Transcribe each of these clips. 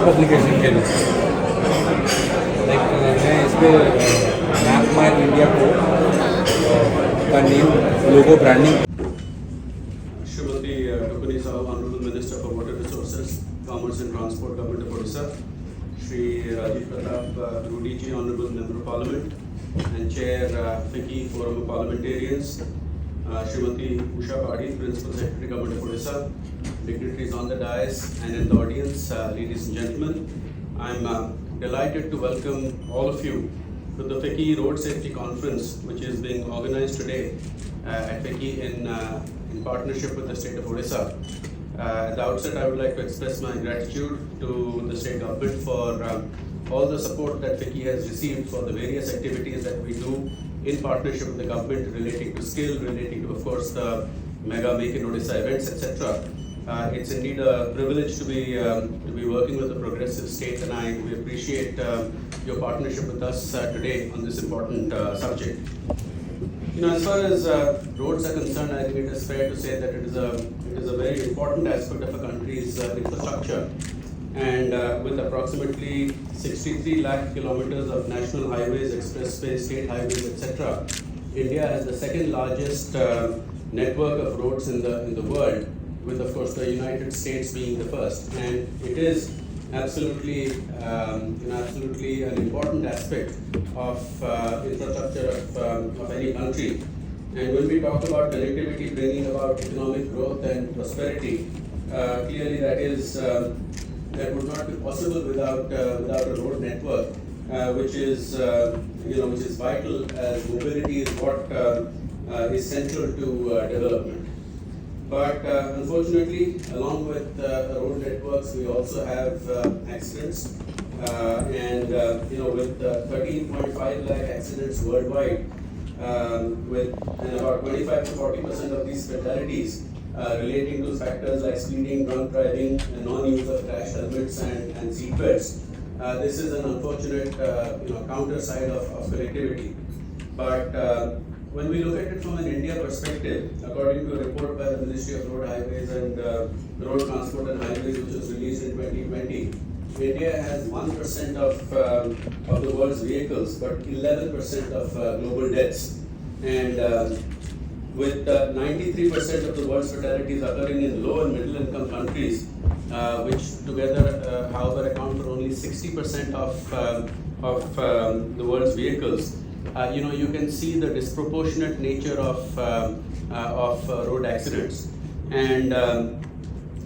Publication के लिए like मैं इस पर मैप माई इंडिया को का name logo branding Honorable Minister for Water Resources, Commerce and Transport, Government of Odisha. Shri Rajiv Pratap Rudy ji, Honorable Member of Parliament, and Chair FICCI Forum of Parliamentarians, Srimati Usha Padi, Principal Secretary Government of Odisha, dignitaries on the dais and in the audience, ladies and gentlemen. I'm delighted to welcome all of you to the FICCI Road Safety Conference, which is being organized today at FICCI in partnership with the state of Odisha. At the outset, I would like to express my gratitude to the state government for all the support that FICCI has received for the various activities that we do in partnership with the government relating to skill, relating to, of course, the mega Make in Odisha events, etc. It's indeed a privilege to be working with a progressive state, and we appreciate your partnership with us today on this important subject. As far as roads are concerned, I think it is fair to say that it is a very important aspect of a country's infrastructure. And with approximately 63 lakh kilometers of national highways, expressways, state highways, etc., India has the second largest network of roads in the world, with, of course, the United States being the first. And it is absolutely an important aspect of infrastructure of any country. And when we talk about connectivity bringing about economic growth and prosperity, clearly that would not be possible without a road network, which is vital, as mobility is what is central to development. But unfortunately, along with road networks, we also have accidents, and with 13.5 lakh accidents worldwide, and about 25 to 40% of these fatalities relating to factors like speeding, drunk driving, and non-use of crash helmets and seat belts. This is an unfortunate counter side of connectivity. But when we look at it from an India perspective, according to a report by the Ministry of Road, Highways and Road Transport and Highways, which was released in 2020, India has 1% of the world's vehicles, but 11% of global deaths. And with 93% of the world's fatalities occurring in low and middle income countries, which together, however, account for only 60% of the world's vehicles, you can see the disproportionate nature of road accidents. And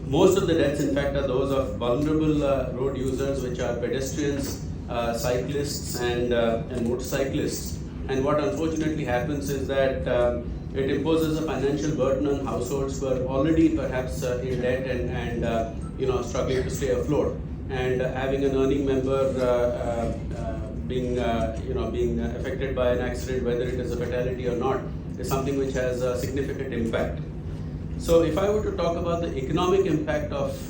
most of the deaths, in fact, are those of vulnerable road users, which are pedestrians, cyclists, and motorcyclists. And what unfortunately happens is that it imposes a financial burden on households who are already perhaps in debt and struggling to stay afloat. And having an earning member being affected by an accident, whether it is a fatality or not, is something which has a significant impact. So, if I were to talk about the economic impact of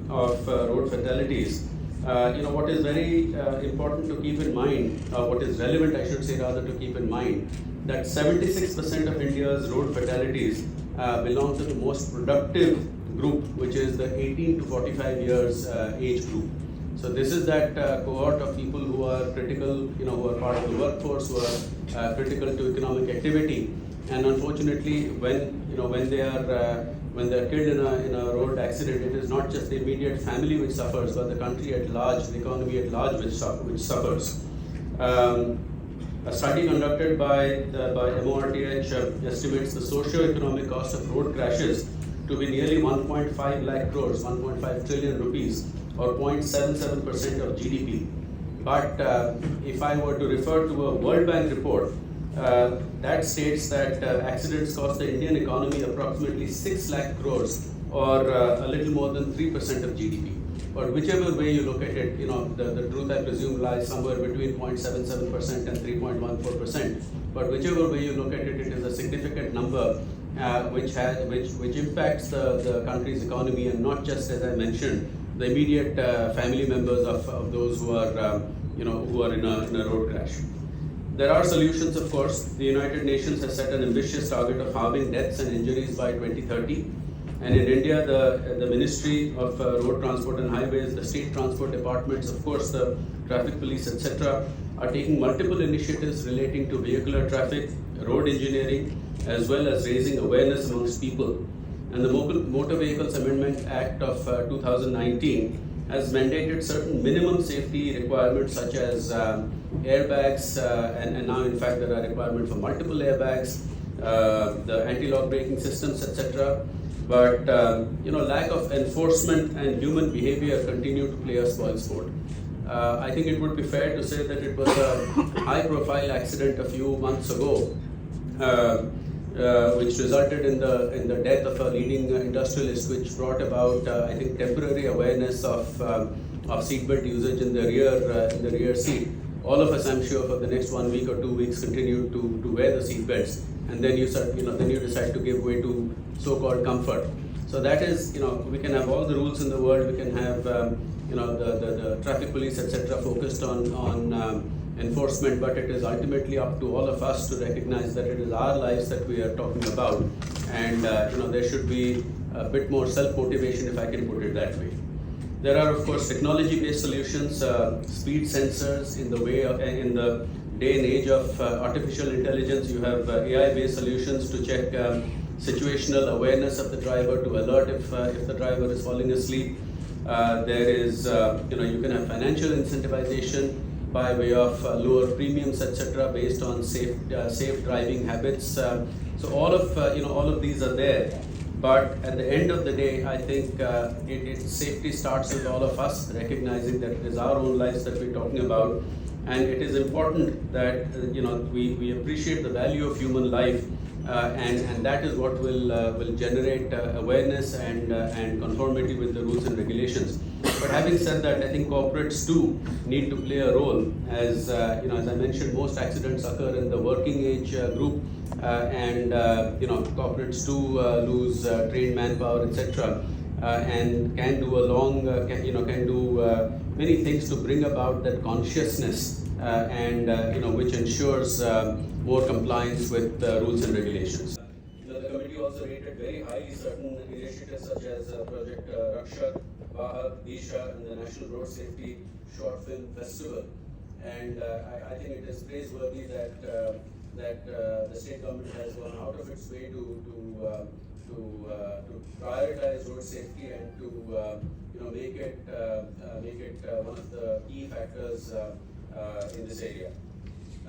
road fatalities, what is very important to keep in mind, what is relevant, I should say, rather, to keep in mind, that 76% of India's road fatalities belong to the most productive group, which is the 18 to 45 years age group. So this is that cohort of people who are critical, who are part of the workforce, who are critical to economic activity. And unfortunately, when they are killed in a road accident, it is not just the immediate family which suffers, but the country at large, the economy at large, which suffers. A study conducted by MORTH estimates the socio-economic cost of road crashes to be nearly 1.5 lakh crores, 1.5 trillion rupees, or 0.77% of GDP. But if I were to refer to a World Bank report, that states that accidents cost the Indian economy approximately 6 lakh crores, or a little more than 3% of GDP. But whichever way you look at it, the truth, I presume, lies somewhere between 0.77% and 3.14%. But whichever way you look at it, it is a significant number which impacts the country's economy, and not just, as I mentioned, the immediate family members of those who are in a road crash. There are solutions, of course. The United Nations has set an ambitious target of halving deaths and injuries by 2030. And in India, the Ministry of Road Transport and Highways, the state transport departments, of course, the traffic police, etc., are taking multiple initiatives relating to vehicular traffic, road engineering, as well as raising awareness amongst people. And the Motor Vehicles Amendment Act of 2019 has mandated certain minimum safety requirements such as airbags, and now in fact there are requirements for multiple airbags, the anti-lock braking systems, etc. But lack of enforcement and human behavior continue to play a spoilsport. I think it would be fair to say that it was a high-profile accident a few months ago, which resulted in the death of a leading industrialist, which brought about I think temporary awareness of seatbelt usage in the rear seat. All of us, I'm sure, for the next 1 week or 2 weeks, continue to wear the seatbelts, and then you decide to give way to so-called comfort. So that is, we can have all the rules in the world, we can have the traffic police, etc., focused on enforcement, but it is ultimately up to all of us to recognize that it is our lives that we are talking about, and there should be a bit more self-motivation, if I can put it that way. There are, of course, technology-based solutions, speed sensors in the day and age of artificial intelligence. You have AI-based solutions to check situational awareness of the driver, to alert if the driver is falling asleep. There is, you can have financial incentivization by way of lower premiums, etc., based on safe driving habits. So all of these are there. But at the end of the day, I think safety starts with all of us recognizing that it is our own lives that we're talking about, and it is important that we appreciate the value of human life, and that is what will generate awareness and conformity with the rules and regulations. But having said that, I think corporates too need to play a role. As as I mentioned, most accidents occur in the working age group, and corporates too lose trained manpower, etc., and can do many things to bring about that consciousness, and which ensures more compliance with rules and regulations. The committee also rated very highly certain initiatives such as Project Rakshak, Vahat, Disha, and the National Road Safety Short Film Festival. And I think it is praiseworthy that the state government has gone out of its way to prioritize road safety and to make it one of the key factors in this area.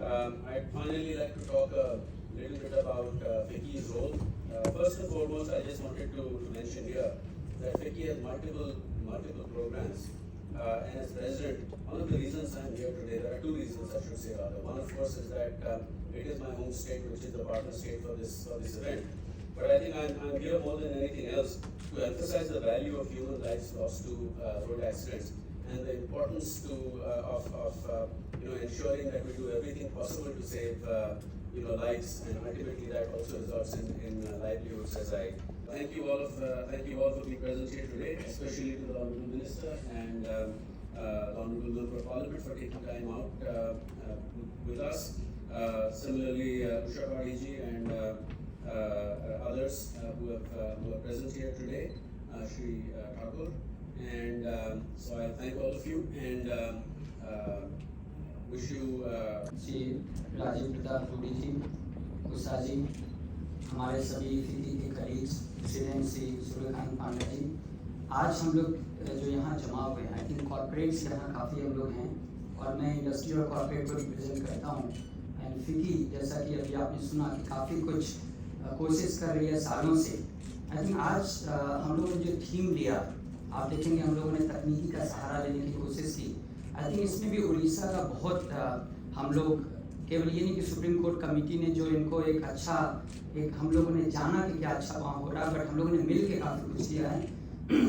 I'd finally like to talk a little bit about FICCI's role. First and foremost, I just wanted to mention here that FICCI has multiple programs. And as president, one of the reasons I'm here today, there are two reasons I should say rather. One, of course, is that it is my home state, which is the partner state for this event. But I think I'm here more than anything else to emphasize the value of human lives lost to road accidents, and the importance of ensuring that we do everything possible to save lives, and ultimately that also results in livelihoods. As I thank you all for being present here today, especially to the Honourable Minister and the Honourable Member of Parliament for taking time out with us. Similarly, Usha Pariji and others who are present here today, Shri Thakur, and so I thank all of you and wish you Shri Rajiv Pratap Rudy ji, Usha ji, हमारे सभी FICCI के colleagues, president Shri Suryakant Pandey ji, आज हम लोग जो यहाँ जमा हुए हैं, आई थिंक कॉर्पोरेट्स यहाँ काफ़ी हम लोग हैं, और मैं इंडस्ट्री और कॉर्पोरेट को रिप्रेजेंट करता हूँ। एंड FICCI, जैसा कि अभी आपने सुना कि काफ़ी कुछ कोशिश कर रही है सालों से। आई थिंक आज हम लोगों ने जो थीम लिया, आप देखेंगे हम लोगों ने तकनीकी का सहारा लेने की कोशिश की। आई थिंक इसमें भी उड़ीसा का बहुत हम लोग, केवल ये नहीं कि सुप्रीम कोर्ट कमेटी ने जो इनको एक हम लोगों ने जाना कि क्या अच्छा वहाँ हो रहा है, बट हम लोगों ने मिल के काफ़ी कुछ किया है।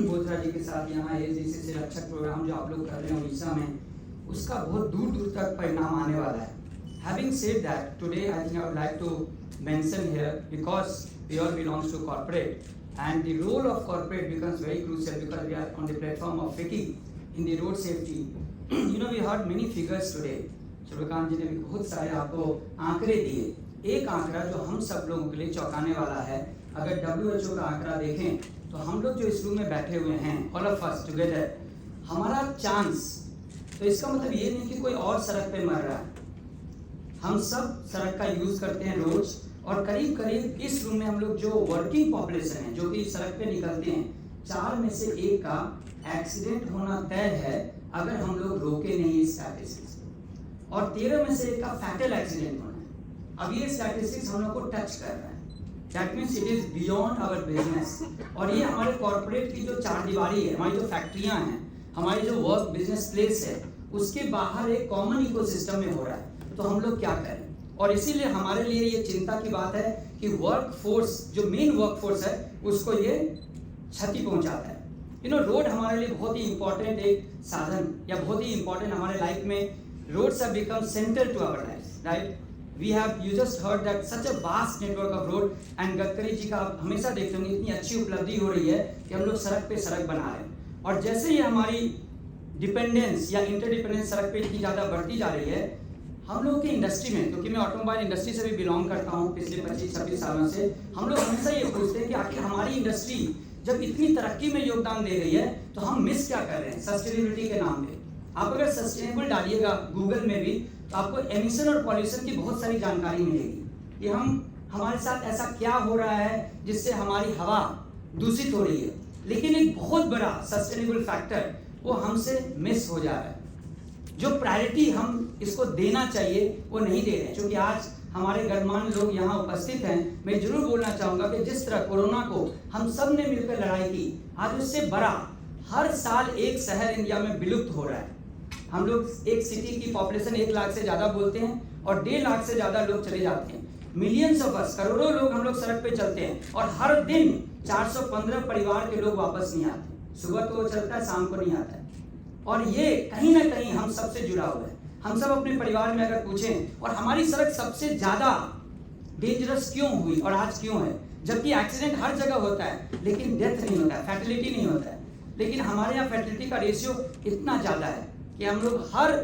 बोथरा जी के साथ यहाँ जैसे रक्षक प्रोग्राम जो आप लोग कर रहे हैं उड़ीसा में, उसका बहुत दूर दूर तक परिणाम आने वाला है। Having said that, today I think I would like to mention here, because we all belongs to corporate, and the role of corporate becomes very crucial because we are on the platform of FICCI in the road safety. We heard many figures today. Suryakant जी ने भी बहुत सारे आपको आंकड़े दिए। एक आंकड़ा जो हम सब लोगों के लिए चौंकाने वाला है, अगर WHO का आंकड़ा देखें तो हम लोग जो इस रूम में बैठे हुए हैं, ऑल ऑफ अस टुगेदर, हमारा चांस, तो इसका मतलब ये नहीं कि कोई और सड़क पे मर रहा है, हम सब सड़क का यूज करते हैं रोज, और करीब करीब इस रूम में हम लोग जो वर्किंग पॉपुलेशन है, जो कि सड़क पे निकलते हैं, 4 में से 1 का एक्सीडेंट होना तय है अगर हम लोग रोके नहीं इस स्टैटिस्टिक्स को, और 13 में से 1 का फैटल एक्सीडेंट होना है। अब ये स्टैटिस्टिक्स हम लोग को टच कर रहा है, that means it is beyond our business. और ये हमारे कॉर्पोरेट की जो चारदीवारी है, हमारी जो फैक्ट्रियां हैं, हमारी जो वर्क बिजनेस प्लेस है, उसके बाहर एक कॉमन इकोसिस्टम में हो रहा है। तो हम लोग क्या करें? और इसीलिए हमारे लिए ये चिंता की बात है कि वर्क फोर्स, जो मेन वर्क फोर्स है, उसको ये क्षति पहुंचाता है। रोड हमारे लिए बहुत ही इंपॉर्टेंट एक साधन, या बहुत ही इंपॉर्टेंट हमारे लाइफ में roads have become central to our life, right? We have you just heard that such a vast network of road, and Gadkari ji का आप हमेशा देखते होंगे इतनी अच्छी उपलब्धि हो रही है कि हम लोग सड़क पे सड़क बना रहे हैं। और जैसे ही हमारी डिपेंडेंस या इंटरडिपेंडेंस सड़क पे इतनी ज़्यादा बढ़ती जा रही है, हम लोग की इंडस्ट्री में, क्योंकि मैं ऑटोमोबाइल इंडस्ट्री से भी बिलोंग करता हूँ पिछले 25-26 सालों से, हम लोग हमेशा ये पूछते हैं कि आखिर हमारी इंडस्ट्री जब इतनी तरक्की में योगदान दे रही है तो हम मिस क्या कर रहे हैं सस्टेनेबिलिटी के नाम पे। आप अगर सस्टेनेबल डालिएगा गूगल में भी तो आपको एमिशन और पॉल्यूशन की बहुत सारी जानकारी मिलेगी कि हमारे साथ ऐसा क्या हो रहा है जिससे हमारी हवा दूषित हो रही है। लेकिन एक बहुत बड़ा सस्टेनेबल फैक्टर वो हमसे मिस हो जा रहा है। जो प्रायोरिटी हम इसको देना चाहिए वो नहीं दे रहे हैं। क्योंकि आज हमारे गणमान्य लोग यहाँ उपस्थित हैं, मैं जरूर बोलना चाहूँगा कि जिस तरह कोरोना को हम सब ने मिलकर लड़ाई की, आज उससे बड़ा हर साल एक शहर इंडिया में विलुप्त हो रहा है। हम लोग एक सिटी की पॉपुलेशन 1 लाख से ज़्यादा बोलते हैं और 1.5 लाख से ज़्यादा लोग चले जाते हैं। मिलियंस ऑफ अस, करोड़ों लोग हम लोग सड़क पे चलते हैं और हर दिन 415 परिवार के लोग वापस नहीं आते। सुबह तो वो चलता है, शाम को नहीं आता है। और ये कहीं ना कहीं हम सबसे जुड़ा हुआ है। हम सब अपने परिवार में अगर पूछें, और हमारी सड़क सबसे ज़्यादा डेंजरस क्यों हुई और आज क्यों है, जबकि एक्सीडेंट हर जगह होता है लेकिन डेथ नहीं होता है, फैटिलिटी नहीं होता है। लेकिन हमारे यहाँ फैटिलिटी का रेशियो इतना ज़्यादा है कि हम लोग हर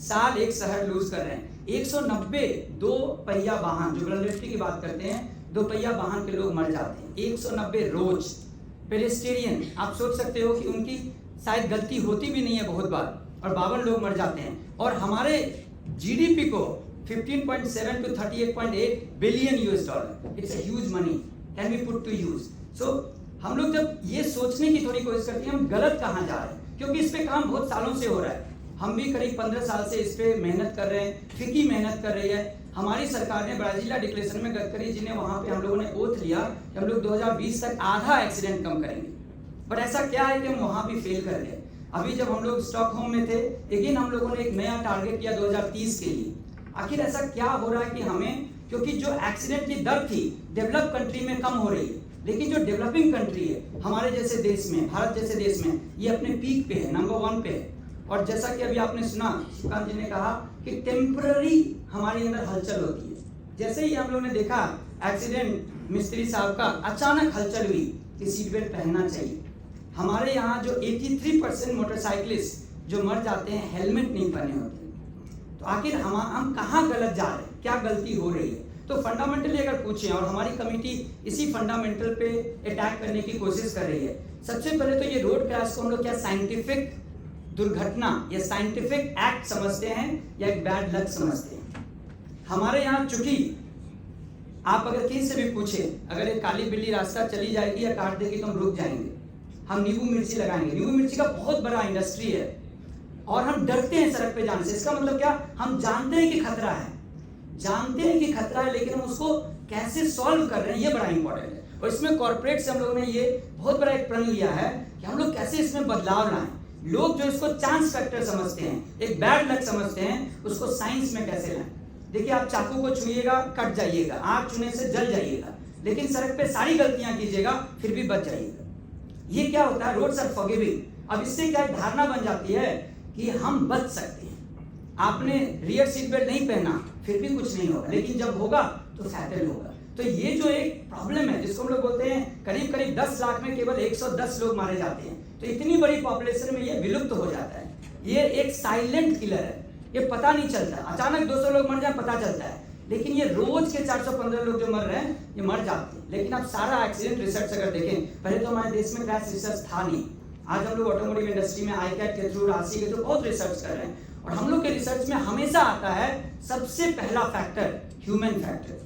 साल एक शहर लूज कर रहे हैं। 190 2 पहिया वाहन, जो वल्नरेबिलिटी की बात करते हैं, 2 पहिया वाहन के लोग मर जाते हैं 190 रोज। पेडेस्टेरियन, आप सोच सकते हो कि उनकी शायद गलती होती भी नहीं है बहुत बार, और 52 लोग मर जाते हैं। और हमारे जीडीपी को 15.7 to 38.8 billion US dollar, it's a huge money, can be put to use. So हम लोग जब ये सोचने की थोड़ी कोशिश करते हैं हम गलत कहाँ जा रहे हैं, क्योंकि इस पे काम बहुत सालों से हो रहा है। हम भी करीब 15 साल से इस पे मेहनत कर रहे हैं, फिक्की मेहनत कर रही है। हमारी सरकार ने ब्राजीला डिक्लेरेशन में गडकरी जी ने वहाँ पे हम लोगों ने ओथ लिया कि हम लोग 2020 तक आधा एक्सीडेंट कम करेंगे। बट ऐसा क्या है कि हम वहाँ भी फेल कर रहे हैं। अभी जब हम लोग स्टॉकहोम में थे, लेकिन हम लोगों ने एक नया टारगेट किया 2030 के लिए। आखिर ऐसा क्या हो रहा है कि हमें, क्योंकि जो एक्सीडेंट की दर थी डेवलप कंट्री में कम हो रही है, लेकिन जो डेवलपिंग कंट्री है हमारे जैसे देश में, भारत जैसे देश में, ये अपने पीक पे है, नंबर 1 पे है। और जैसा कि अभी आपने सुना, सुकांत जी ने कहा कि टेम्पररी हमारे अंदर हलचल होती है। जैसे ही हम लोगों ने देखा एक्सीडेंट मिस्त्री साहब का, अचानक हलचल हुई कि सीट बेल्ट पहनना चाहिए। हमारे यहाँ जो 83% मोटरसाइकिलिस्ट जो मर जाते हैं हेलमेट नहीं पहने होते। तो आखिर हम कहाँ गलत जा रहे हैं, क्या गलती हो रही है? तो फंडामेंटली अगर पूछें, और हमारी कमेटी इसी फंडामेंटल पे अटैक करने की कोशिश कर रही है। सबसे पहले तो ये रोड क्रैश को हम लोग क्या साइंटिफिक दुर्घटना या साइंटिफिक एक्ट समझते हैं या एक बैड लक समझते हैं? हमारे यहाँ चूंकि आप अगर किसी से भी पूछे, अगर एक काली बिल्ली रास्ता चली जाएगी या काट देगी तो हम रुक जाएंगे, हम नींबू मिर्ची लगाएंगे। नींबू मिर्ची का बहुत बड़ा इंडस्ट्री है और हम डरते हैं सड़क पे जाने से। इसका मतलब क्या? हम जानते हैं कि खतरा है, जानते हैं कि खतरा है, लेकिन हम उसको कैसे सॉल्व कर रहे हैं ये बड़ा इंपॉर्टेंट है। और इसमें कॉर्पोरेट से हम लोगों ने ये बहुत बड़ा एक प्रण लिया है कि हम लोग कैसे इसमें बदलाव लाएं। लोग जो इसको चांस फैक्टर समझते हैं, एक बैड लक समझते हैं, उसको साइंस में कैसे लाएं। देखिए, आप चाकू को छुइएगा कट जाइएगा, आग छूने से जल जाइएगा, लेकिन सड़क पे सारी गलतियां कीजिएगा फिर भी बच जाइएगा। ये क्या होता है? Roads are forgiving. अब इससे क्या धारणा बन जाती है कि हम बच सकते हैं। आपने रियर सीट बेल्ट नहीं पहना फिर भी कुछ नहीं होगा, लेकिन जब होगा तो फैटल होगा। तो ये जो एक प्रॉब्लम है जिसको हम लोग बोलते हैं, करीब करीब 10 लाख में केवल 110 लोग मारे जाते हैं, तो इतनी बड़ी पॉपुलेशन में ये विलुप्त हो जाता है। ये एक साइलेंट किलर है, ये पता नहीं चलता। अचानक 200 लोग मर जाए पता चलता है, लेकिन ये रोज के 415 लोग जो मर रहे हैं ये मर जाते हैं। लेकिन आप सारा एक्सीडेंट रिसर्च अगर देखें, पहले तो हमारे देश में क्रैश रिसर्च था नहीं। आज हम लोग ऑटोमोटिव इंडस्ट्री में आईकैट के थ्रू, राशि के थ्रू बहुत रिसर्च कर रहे हैं, और हम लोग के रिसर्च में हमेशा आता है सबसे पहला फैक्टर ह्यूमन फैक्टर।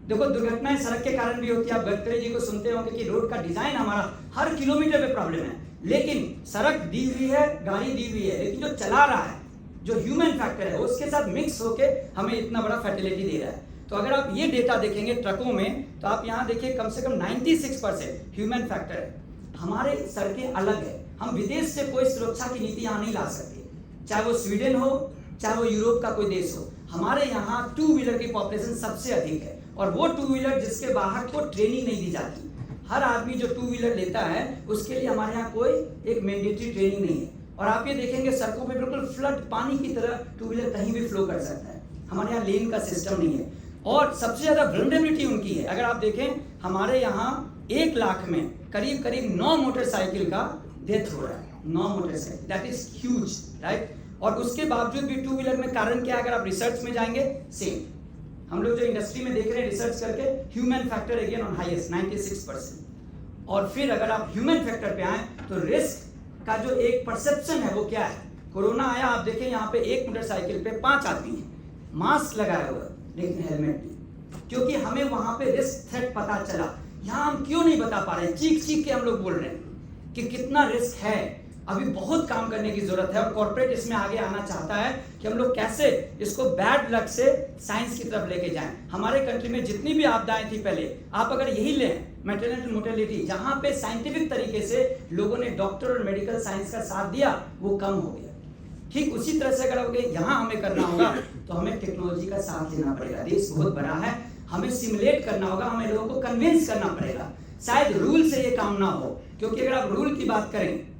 देखो दुर्घटनाएं सड़क के कारण भी होती है। आप गडकरी जी को सुनते होंगे कि रोड का डिजाइन हमारा हर किलोमीटर पे प्रॉब्लम है, लेकिन सड़क दी हुई है, गाड़ी दी हुई है, लेकिन जो चला रहा है, जो ह्यूमन फैक्टर है, उसके साथ मिक्स होके हमें इतना बड़ा फैटिलिटी दे रहा है। तो अगर आप ये डेटा देखेंगे ट्रकों में, तो आप यहाँ देखिए कम से कम 96% ह्यूमन फैक्टर है। हमारे सड़कें अलग है, हम विदेश से कोई सुरक्षा की नीति यहाँ नहीं ला सकते, चाहे वो स्वीडन हो, चाहे वो यूरोप का कोई देश हो। हमारे यहाँ 2 व्हीलर की पॉपुलेशन सबसे अधिक है, और वो 2 व्हीलर जिसके बाहर को ट्रेनिंग नहीं दी जाती। हर आदमी जो 2 व्हीलर लेता है उसके लिए हमारे यहाँ कोई एक मैंडेटरी ट्रेनिंग नहीं है। और आप ये देखेंगे सड़कों पे बिल्कुल फ्लड पानी की तरह 2 व्हीलर कहीं भी फ्लो कर सकता है। हमारे यहाँ लेन का सिस्टम नहीं है, और सबसे ज़्यादा वल्नरेबिलिटी उनकी है। अगर आप देखें हमारे यहाँ 1 लाख में करीब करीब 9 मोटरसाइकिल का डेथ हो रहा है। 9 motorcycle, that is huge, right. और उसके बावजूद भी 2 व्हीलर में कारण क्या है? अगर आप रिसर्च में जाएंगे, सेम हम लोग जो इंडस्ट्री में देख रहे हैं रिसर्च करके, human factor again on highest 96%। और फिर अगर आप ह्यूमन फैक्टर पे आए तो रिस्क का जो एक परसेप्शन है वो क्या है? कोरोना आया, आप देखें यहाँ पे 1 मोटरसाइकिल पे 5 आदमी हैं, मास्क लगाया हुआ लेकिन हेलमेट नहीं, क्योंकि हमें वहां पे रिस्क थ्रेट पता चला। यहाँ हम क्यों नहीं बता पा रहे हैं? चीख चीख के हम लोग बोल रहे हैं कि कितना रिस्क है। अभी बहुत काम करने की जरूरत है, और कॉर्पोरेट इसमें आगे आना चाहता है कि हम लोग कैसे इसको बैड लक से साइंस की तरफ लेके जाएं। हमारे कंट्री में जितनी भी आपदाएं थी पहले, आप अगर यही लें मैटरनिटी मोर्टेलिटी, जहां पे साइंटिफिक तरीके से लोगों ने डॉक्टर और मेडिकल साइंस का साथ दिया, वो कम हो गया। ठीक उसी तरह से अगर यहाँ हमें करना होगा तो हमें टेक्नोलॉजी का साथ लेना पड़ेगा। देश बहुत बड़ा है, हमें सिमुलेट करना होगा, हमें लोगों को कन्विंस करना पड़ेगा। शायद रूल से ये काम ना हो, क्योंकि अगर आप रूल की बात करें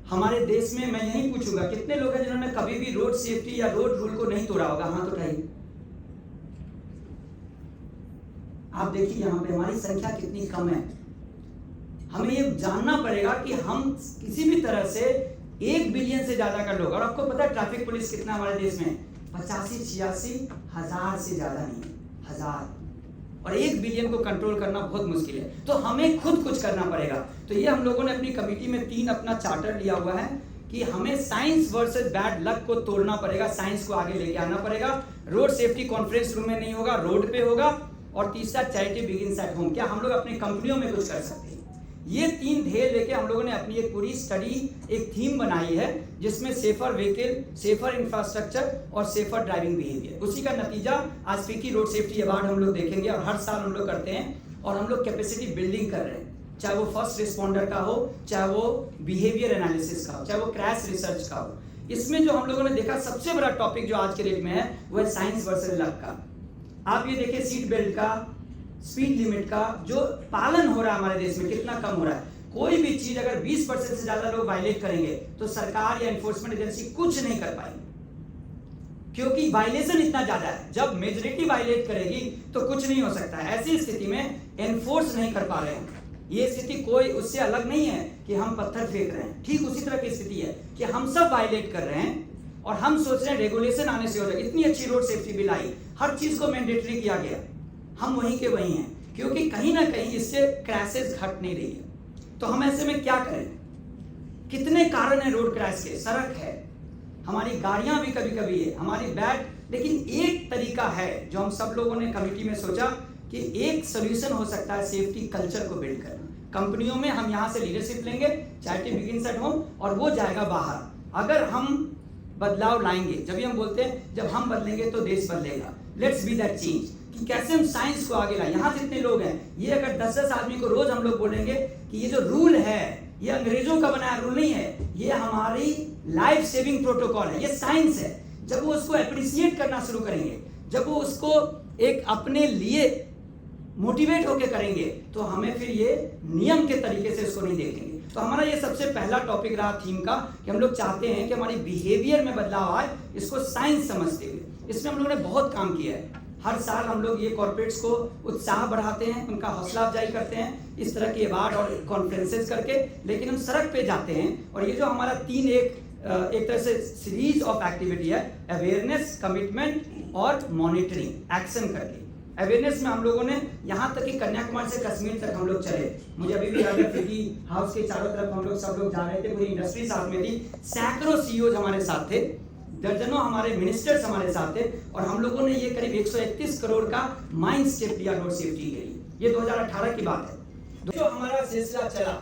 हमारे देश में, मैं यही पूछूंगा कितने लोग हैं जिन्होंने कभी भी रोड सेफ्टी या रोड रूल को नहीं तोड़ा होगा? हाथ उठाइए। आप देखिए यहाँ पे हमारी संख्या कितनी कम है। हमें ये जानना पड़ेगा कि हम किसी भी तरह से 1 बिलियन से ज्यादा का लोग, और आपको पता है ट्रैफिक पुलिस कितना हमारे देश में? 85-86 हजार से ज्यादा नहीं है, हजार, और 1 बिलियन को कंट्रोल करना बहुत मुश्किल है। तो हमें खुद कुछ करना पड़ेगा। तो ये हम लोगों ने अपनी कमेटी में 3 अपना चार्टर लिया हुआ है कि हमें साइंस वर्सेस बैड लक को तोड़ना पड़ेगा, साइंस को आगे लेके आना पड़ेगा। रोड सेफ्टी कॉन्फ्रेंस रूम में नहीं होगा, रोड पे होगा। और तीसरा, चैरिटी बिगिंस एट होम। क्या हम लोग अपनी कंपनियों में कुछ कर सकते हैं? ये 3 ध्येय लेके हम लोगों ने अपनी एक पूरी स्टडी, एक थीम बनाई है, जिसमें सेफर व्हीकल, सेफर इंफ्रास्ट्रक्चर और सेफर ड्राइविंग बिहेवियर। उसी का नतीजा आज फिक्की रोड सेफ्टी अवार्ड हम लोग देखेंगे, और हर साल हम लोग करते हैं। और हम लोग कैपेसिटी बिल्डिंग कर रहे हैं, चाहे वो फर्स्ट रिस्पॉन्डर का हो, चाहे वो बिहेवियर एनालिसिस का हो, चाहे वो क्रैश रिसर्च का हो। इसमें जो हम लोगों ने देखा सबसे बड़ा टॉपिक जो आज के डेट में है वो है साइंस वर्सेस लक का। आप ये देखिए सीट बेल्ट का, स्पीड लिमिट का जो पालन हो रहा है हमारे देश में कितना कम हो रहा है। कोई भी चीज अगर 20% से ज्यादा लोग वायलेट करेंगे तो सरकार या एनफोर्समेंट एजेंसी कुछ नहीं कर पाएगी, क्योंकि वायलेशन इतना ज्यादा है। जब मेजॉरिटी वायलेट करेगी तो कुछ नहीं हो सकता है। ऐसी स्थिति में एनफोर्स नहीं कर पा रहे हैं। ये स्थिति कोई उससे अलग नहीं है कि हम पत्थर फेंक रहे हैं, ठीक उसी तरह की स्थिति है कि हम सब वायलेट कर रहे हैं और हम सोच रहे हैं रेगुलेशन आने से हो जाएगा। इतनी अच्छी रोड सेफ्टी बिल आई, हर चीज को मैंडेटरी किया गया, हम वहीं के वहीं हैं, क्योंकि कहीं ना कहीं इससे क्रैशेस घट नहीं रही है। तो हम ऐसे में क्या करें? कितने कारण है रोड क्रैश के? सड़क है, हमारी गाड़ियां भी कभी कभी है, हमारी बैड। लेकिन एक तरीका है जो हम सब लोगों ने कमेटी में सोचा कि एक सोल्यूशन हो सकता है सेफ्टी कल्चर को बिल्ड करना। कंपनियों में हम यहाँ से लीडरशिप लेंगे, चैरिटी बिगिंस एट होम, और वो जाएगा बाहर। अगर हम बदलाव लाएंगे, जब हम बोलते हैं जब हम बदलेंगे तो देश बदलेगा। लेट्स बी दैट चेंज कि कैसे हम साइंस को आगे लाएं। यहाँ जितने लोग हैं, ये अगर 10-10 आदमी को रोज हम लोग बोलेंगे कि ये जो रूल है ये अंग्रेजों का बनाया रूल नहीं है, ये हमारी लाइफ सेविंग प्रोटोकॉल है, ये साइंस है। जब वो उसको अप्रिशिएट करना शुरू करेंगे, जब वो उसको एक अपने लिए मोटिवेट होकर करेंगे, तो हमें फिर ये नियम के तरीके से इसको नहीं देखेंगे। तो हमारा ये सबसे पहला टॉपिक रहा थीम का कि हम लोग चाहते हैं कि हमारी बिहेवियर में बदलाव आए, इसको साइंस समझते हुए। इसमें हम लोगों ने बहुत काम किया है। हर साल हम लोग ये कॉर्पोरेट्स को उत्साह बढ़ाते हैं, उनका हौसला अफजाई करते हैं इस तरह के अवार्ड और कॉन्फ्रेंसेस करके। लेकिन हम सड़क पे जाते हैं, और ये जो हमारा 3 एक तरह से सीरीज ऑफ एक्टिविटी है, अवेयरनेस, कमिटमेंट और मॉनिटरिंग एक्शन करके। अवेयरनेस में हम लोगों ने यहाँ तक कि कन्याकुमारी से कश्मीर तक हम लोग चले। मुझे अभी भी याद है फिक्की हाउस के चारों तरफ हम लोग सब लोग जा रहे थे, पूरी इंडस्ट्री साथ में थी, सैकड़ों सीईओ हमारे साथ थे। दर्जनों हमारे मिनिस्टर्स हमारे साथ थे और हम लोगों ने ये करीब 131 करोड़ का माइंड स्टेप लिया रोड सेफ्टी के लिए। ये 2018 की बात है। जो हमारा सिलसिला चला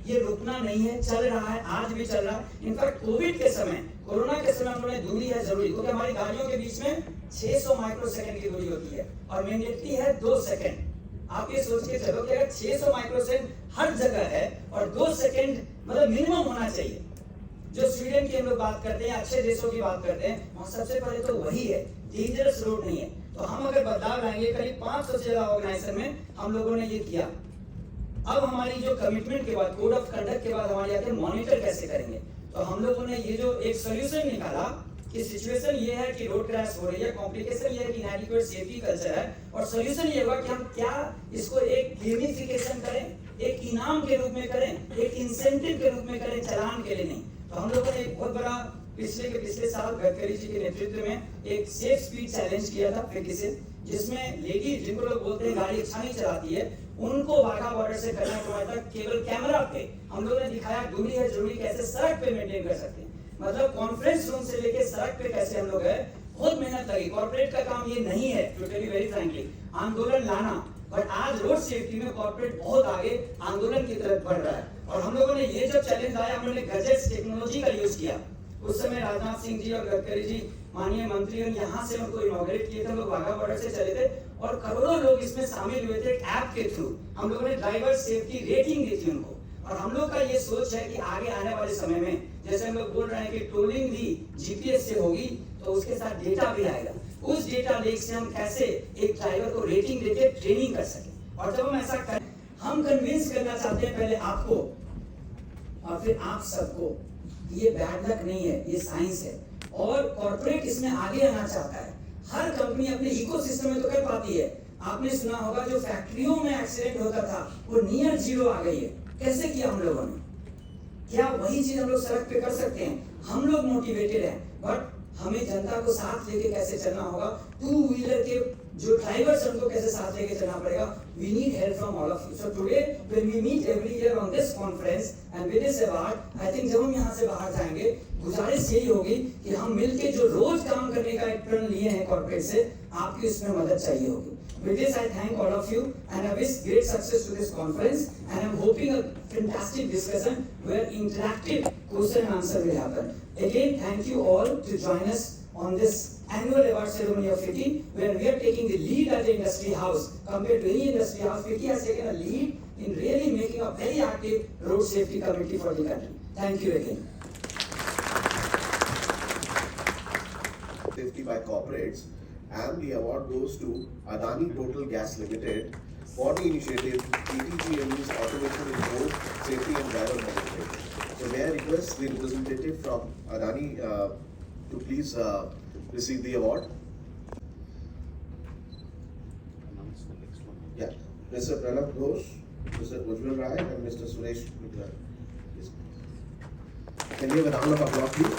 ये रुकना नहीं है, चल रहा है, आज भी चल रहा है। इनफैक्ट कोविड के समय, कोरोना के समय हम लोगों ने दूरी है जरूरी, क्योंकि हमारी गाड़ियों के बीच में 600 माइक्रोसेकंड की दूरी होती है और मैंडेटरी है 2 सेकंड। आप ये सोच के चलो कि अगर 600 माइक्रोसेकंड हर जगह है और 2 सेकंड मतलब मिनिमम होना चाहिए। जो स्वीडन की हम लोग बात करते हैं, अच्छे देशों की बात करते हैं, वहां सबसे पहले तो वही है, डेंजरस रोड नहीं है। तो हम अगर बदलाव लाएंगे, करीब 500 से ज्यादा ऑर्गेनाइजेशन में हम लोगों ने ये किया। अब हमारी जो कमिटमेंट के बाद, कोड ऑफ कंडक्ट के बाद हमारी आते हैं मॉनिटर कैसे करेंगे। तो हम लोगों ने ये जो एक सोल्यूशन निकाला कि सिचुएशन ये है कि रोड क्रैश हो रही है, कॉम्प्लिकेशन ये है कि इनएडिक्वेट सेफ्टी कल्चर है, और सोल्यूशन ये होगा कि हम क्या इसको एक गेमिफिकेशन करें, एक इनाम के रूप में करें, एक इंसेंटिव के रूप में करें, चालान के लिए नहीं। तो हम लोगों ने एक बहुत बड़ा पिछले साल गडकरी जी के नेतृत्व में एक सेफ स्पीड चैलेंज किया था फिक्की से, जिसमें लेडीज जिनको लोग बोलते हैं गाड़ी अच्छा नहीं चलाती है, उनको वाघा बॉर्डर से कन्याकुमारी तक केवल कैमरा पे हम लोगों ने दिखाया दूरी है जरूरी कैसे सड़क पे मेंटेन कर सकते हैं। मतलब कॉन्फ्रेंस रूम से लेके सड़क पे कैसे हम लोग है, बहुत मेहनत लगी। कॉर्पोरेट का काम ये नहीं है, to tell you very frankly, आंदोलन लाना, बट आज रोड सेफ्टी में कॉर्पोरेट बहुत आगे आंदोलन की तरफ बढ़ रहा है। और हम लोगों ने ये जो चैलेंज आया, हमने गैजेट्स टेक्नोलॉजी का यूज किया। उस समय राजनाथ सिंह जी और गडकरी जी माननीय मंत्री यहाँ से उनको इनॉग्रेट किए थे, हम लोग वाघा बॉर्डर से चले थे और करोड़ों लोग इसमें शामिल हुए थे। एक ऐप के थ्रू हम लोगों ने ड्राइवर सेफ्टी रेटिंग दी थी उनको। और हम लोग का ये सोच है कि आगे आने वाले समय में, जैसे हम लोग बोल रहे हैं कि टोलिंग भी जीपीएस से होगी, तो उसके साथ डेटा भी आएगा। उस डेटा लेक से हम कैसे एक ड्राइवर को रेटिंग देके ट्रेनिंग कर सके। और जब हम ऐसा करें, हम कन्विंस करना चाहते हैं पहले आपको और फिर आप सबको, ये बैड लक नहीं है, ये साइंस है। और कॉर्पोरेट इसमें आगे आना चाहता है। हर कंपनी अपने इकोसिस्टम में तो कर पाती है। आपने सुना होगा जो फैक्ट्रियों में एक्सीडेंट होता था वो नियर जीरो आ गई है। कैसे किया हम लोगों ने? क्या वही चीज हम लोग सड़क पे कर सकते हैं? हम लोग मोटिवेटेड हैं, बट हमें जनता को साथ लेके कैसे चलना होगा, टू व्हीलर के जो ड्राइवर्स उनको कैसे साथ लेके चलना पड़ेगा। We need help from all of you. So today when we meet every year on this conference and with this award, I think जब हम यहाँ से बाहर जाएंगे, गुजारिश यही होगी कि हम मिलके जो रोज काम करने का एक प्रण लिए हैं कॉर्पोरेट से, आपकी उसमें मदद चाहिए होगी। With this, I thank all of you and I wish great success to this conference, and I'm hoping a fantastic discussion where interactive question and answer will happen. Again, thank you all to join us on this annual award ceremony of FICCI, where we are taking the lead as an industry house. Compared to any industry house, FICCI has taken a lead in really making a very active road safety committee for the country. Thank you again. Safety by corporates, and the award goes to Adani Total Gas Limited for the initiative ETGME's automation in road safety and driver management. So may I request the representative from Adani to please receive the award. Yeah, Mr. Pranav Ghosh, Mr. Ujjwal Rai, and Mr. Suresh Mitra. Yes. Can we have a round of applause, please?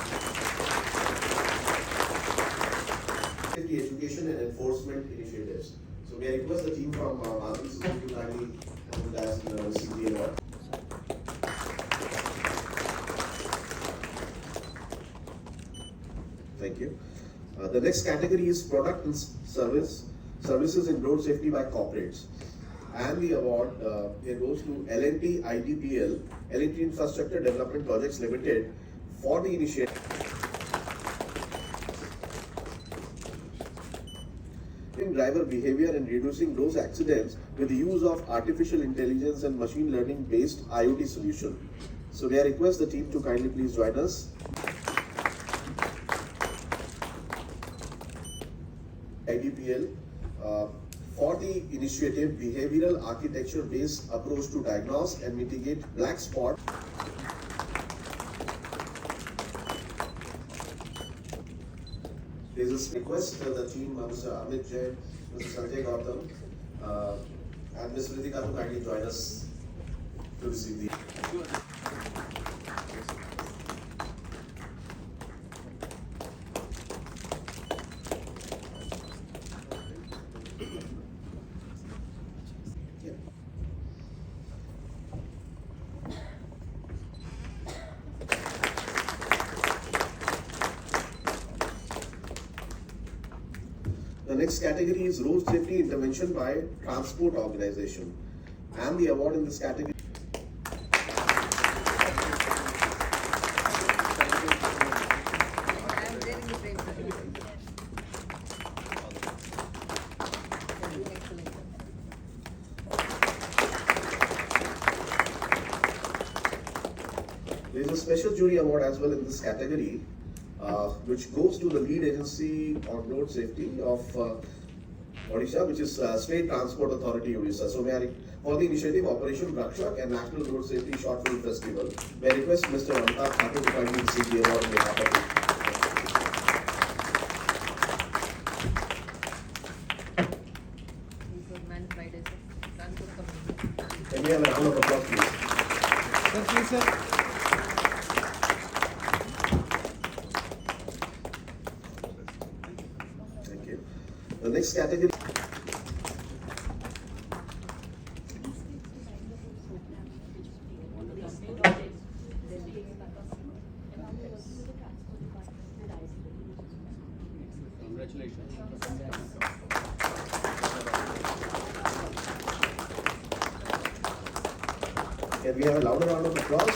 Safety education and enforcement initiatives. So may I request the team from Madhuri Suzuki to kindly come to us and receive the award. Thank you. The next category is product and services in road safety by corporates. And the award here goes to L&T IDPL, L&T Infrastructure Development Projects Limited, for the initiative. Driver behavior and reducing those accidents with the use of artificial intelligence and machine learning based IoT solution. So may I request the team to kindly please join us. IDPL for the initiative behavioral architecture based approach to diagnose and mitigate black spot. There is a request for the team, Mr. Amit Jain, Mr. Sanjay Gautam, and Ms. Ritika to kindly join us to receive the. The next category is road safety intervention by transport organization. And the award in this category. There is a special jury award as well in this category, which goes to the lead agency on road safety of Odisha, which is State Transport Authority Odisha. So, for the initiative Operation Rakshak and National Road Safety Short Film Festival, may I request Mr. Amitabh Thakur to kindly receive the award on behalf of Can we have a round of applause, please? Sir, please, sir. Thank you. The next category. Can we have a louder round of applause?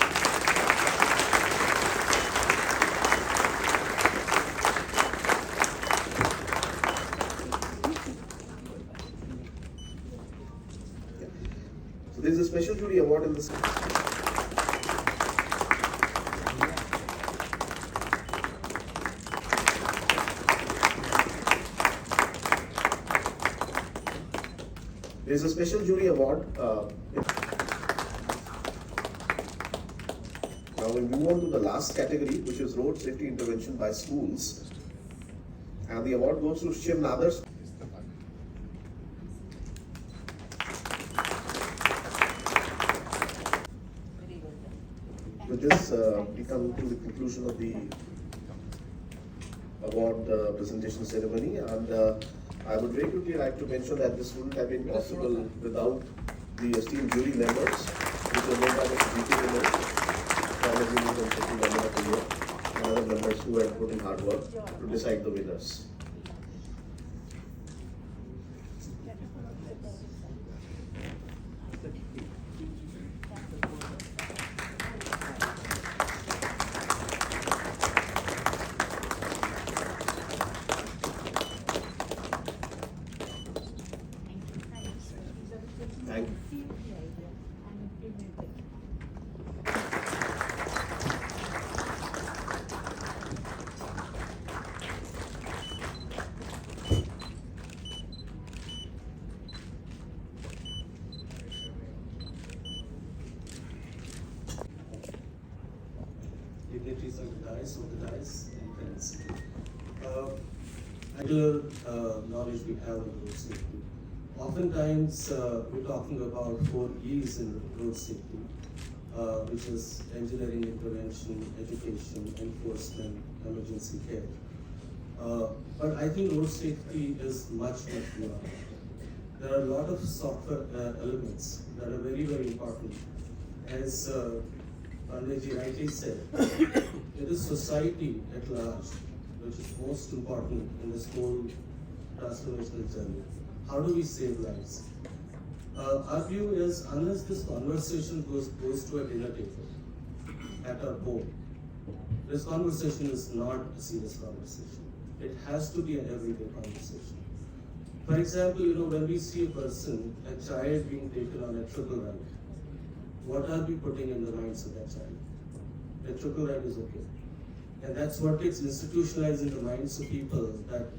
So there is a special jury award in this. There is a special jury award. Now we move on to the last category, which is road safety intervention by schools. And the award goes to Shiv Nadar. With this, we come to the conclusion of the award presentation ceremony, and I would very quickly like to mention that this wouldn't have been possible without the esteemed jury members, which are led by Mr. G.K. Vinod, College Union and Safety Member of the Year, and other members who have put in hard work to decide the winners. Thank you. Dignitaries of the dice, and friends. Regular knowledge we have on road safety. Oftentimes, we're talking about 4 E's in road safety, which is engineering intervention, education, enforcement, emergency care. But I think road safety is much more. There are a lot of software elements that are very, very important. As Panditji rightly said, it is society at large which is most important in this whole transformational journey. How do we save lives? Our view is, unless this conversation goes to a dinner table at our home, this conversation is not a serious conversation. It has to be an everyday conversation. For example, when we see a person, a child being taken on a triple ride, what are we putting in the minds of that child? A triple ride is okay. And that's what gets institutionalized in the minds of people, that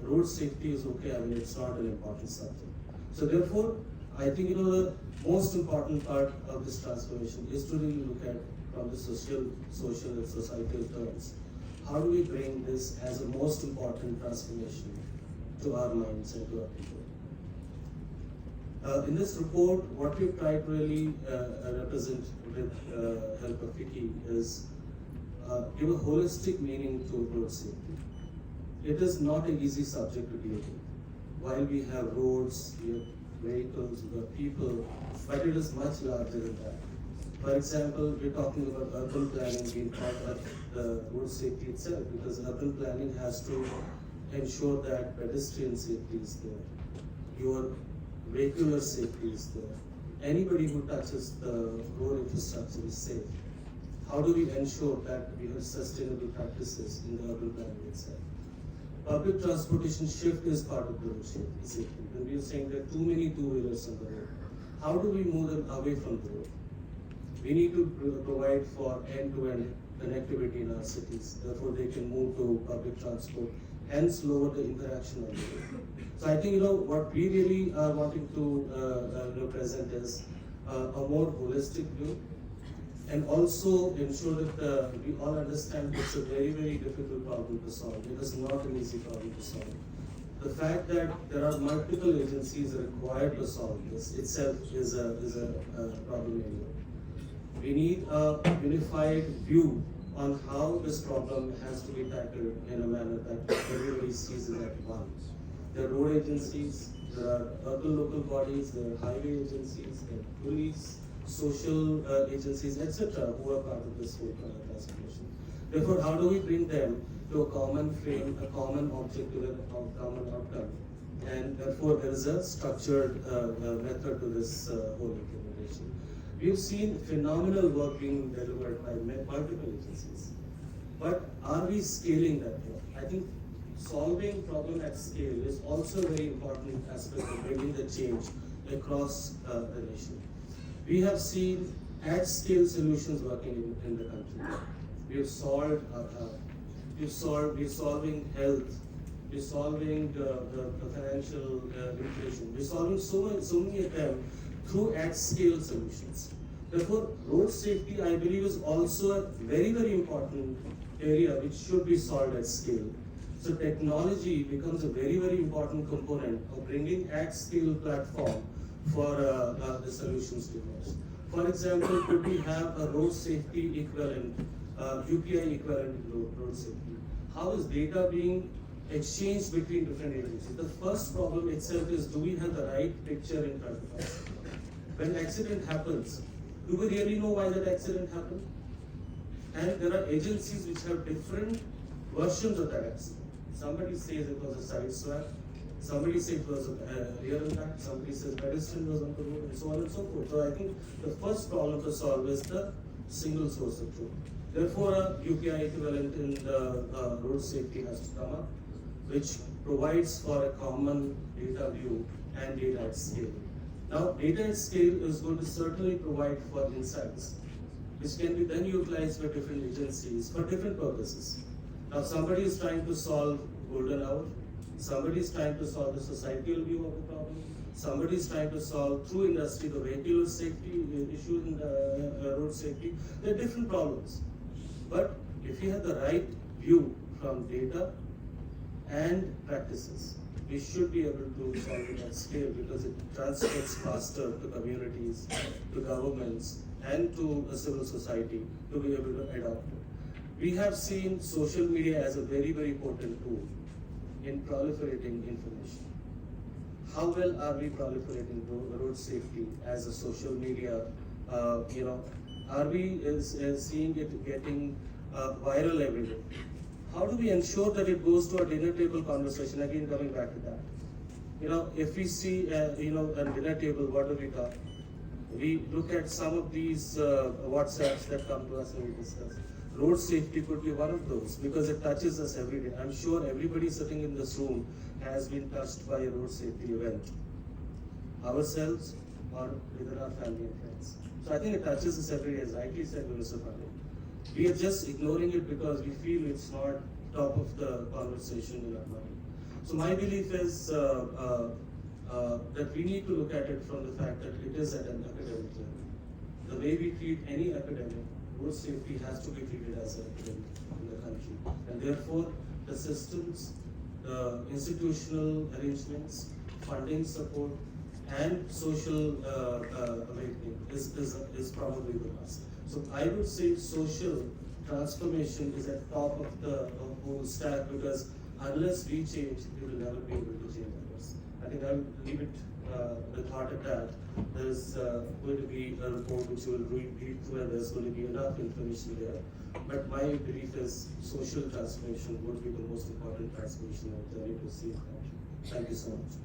road safety is okay, it's not an important subject. So therefore, I think the most important part of this transformation is to really look at from the social and societal terms. How do we bring this as a most important transformation to our minds and to our people? In this report, what we've tried to really represent with help of FICCI is give a holistic meaning to road safety. It is not an easy subject to deal with. While we have roads, we have vehicles, we have people, but it is much larger than that. For example, we're talking about urban planning being part of the road safety itself, because urban planning has to ensure that pedestrian safety is there, your vehicular safety is there, anybody who touches the road infrastructure is safe. How do we ensure that we have sustainable practices in the urban planning itself? Public transportation shift is part of the road safety. When we are saying there are too many two-wheelers on the road, how do we move them away from the road? We need to provide for end-to-end connectivity in our cities. Therefore, they can move to public transport, hence lower the interaction on the road. So I think what we really are wanting to present is a more holistic view, and also ensure that we all understand it's a very, very difficult problem to solve. It is not an easy problem to solve. The fact that there are multiple agencies required to solve this itself is a problem area. We need a unified view on how this problem has to be tackled in a manner that everybody sees it at once. There are road agencies, there are urban local bodies, there are highway agencies, there are police, social agencies, etc., who are part of this whole transformation. Therefore, how do we bring them to a common frame, a common objective, and a common outcome? And therefore, there is a structured method to this whole implementation. We've seen phenomenal work being delivered by multiple agencies, but are we scaling that work? I think solving problem at scale is also a very important aspect of bringing the change across the nation. We have seen at-scale solutions working in the country. We have solved, we're solving health, we're solving the financial inflation, we're solving so many of them through at-scale solutions. Therefore, road safety, I believe, is also a very, very important area which should be solved at scale. So technology becomes a very, very important component of bringing at-scale platform for the solutions to emerge. For example, could we have a road safety equivalent, UPI equivalent road safety? How is data being exchanged between different agencies? The first problem itself is, do we have the right picture in front of us? When an accident happens, do we really know why that accident happened? And there are agencies which have different versions of that accident. Somebody says it was a side swap, somebody says it was a rear impact, somebody says pedestrian was on the road, and so on and so forth. So I think the first problem to solve is the single source of truth. Therefore, a UPI equivalent in the road safety has to come up, which provides for a common data view and data at scale. Now, data at scale is going to certainly provide for insights, which can be then utilized by different agencies for different purposes. Now, somebody is trying to solve golden hour, somebody is trying to solve the societal view of the problem, somebody is trying to solve through industry the vehicular safety issue in the road safety. There are different problems. But if you have the right view from data and practices, we should be able to solve it at scale, because it transfers faster to communities, to governments, and to a civil society to be able to adopt it. We have seen social media as a very, very potent tool in proliferating information. How well are we proliferating road safety as a social media? Are we seeing it getting viral everywhere? How do we ensure that it goes to a dinner table conversation? Again, coming back to that. If we see, a dinner table, what do we talk? We look at some of these WhatsApps that come to us and we discuss. Road safety could be one of those, because it touches us every day. I'm sure everybody sitting in this room has been touched by a road safety event, ourselves or within our family and friends. So I think it touches us every day, as rightly said Mr. Pandey. We are just ignoring it because we feel it's not top of the conversation in our mind. So my belief is that we need to look at it from the fact that it is at an academic level. The way we treat any academic, road safety has to be treated as an academic in the country. And therefore, the systems, the institutional arrangements, funding support, and social awakening is probably the must. So I would say social transformation is at top of the whole stack, because unless we change, we will never be able to change others. I think I will leave it the thought at that. There's going to be a report which we will read through, and there's going to be enough information there But my belief is social transformation would be the most important transformation of the journey to see that. Thank you so much.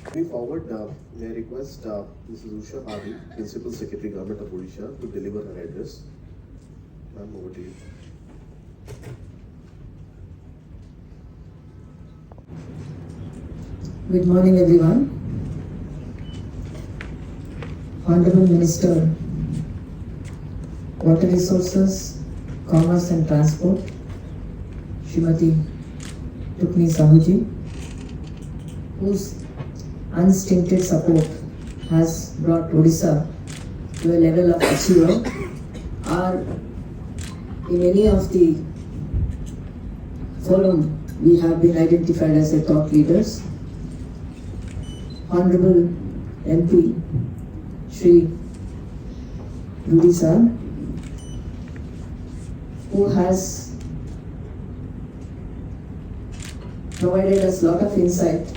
Moving forward, may I request Mrs. Usha Padi, Principal Secretary, Government of Odisha, to deliver her address. Ma'am, over to you. Good morning, everyone. Honorable Minister, Water Resources, Commerce and Transport, Srimati Tukni Sahuji, whose unstinted support has brought Odisha to a level of achiever, are in any of the forum we have been identified as the top leaders. Honorable MP Shri Rudy Sir, who has provided us a lot of insight,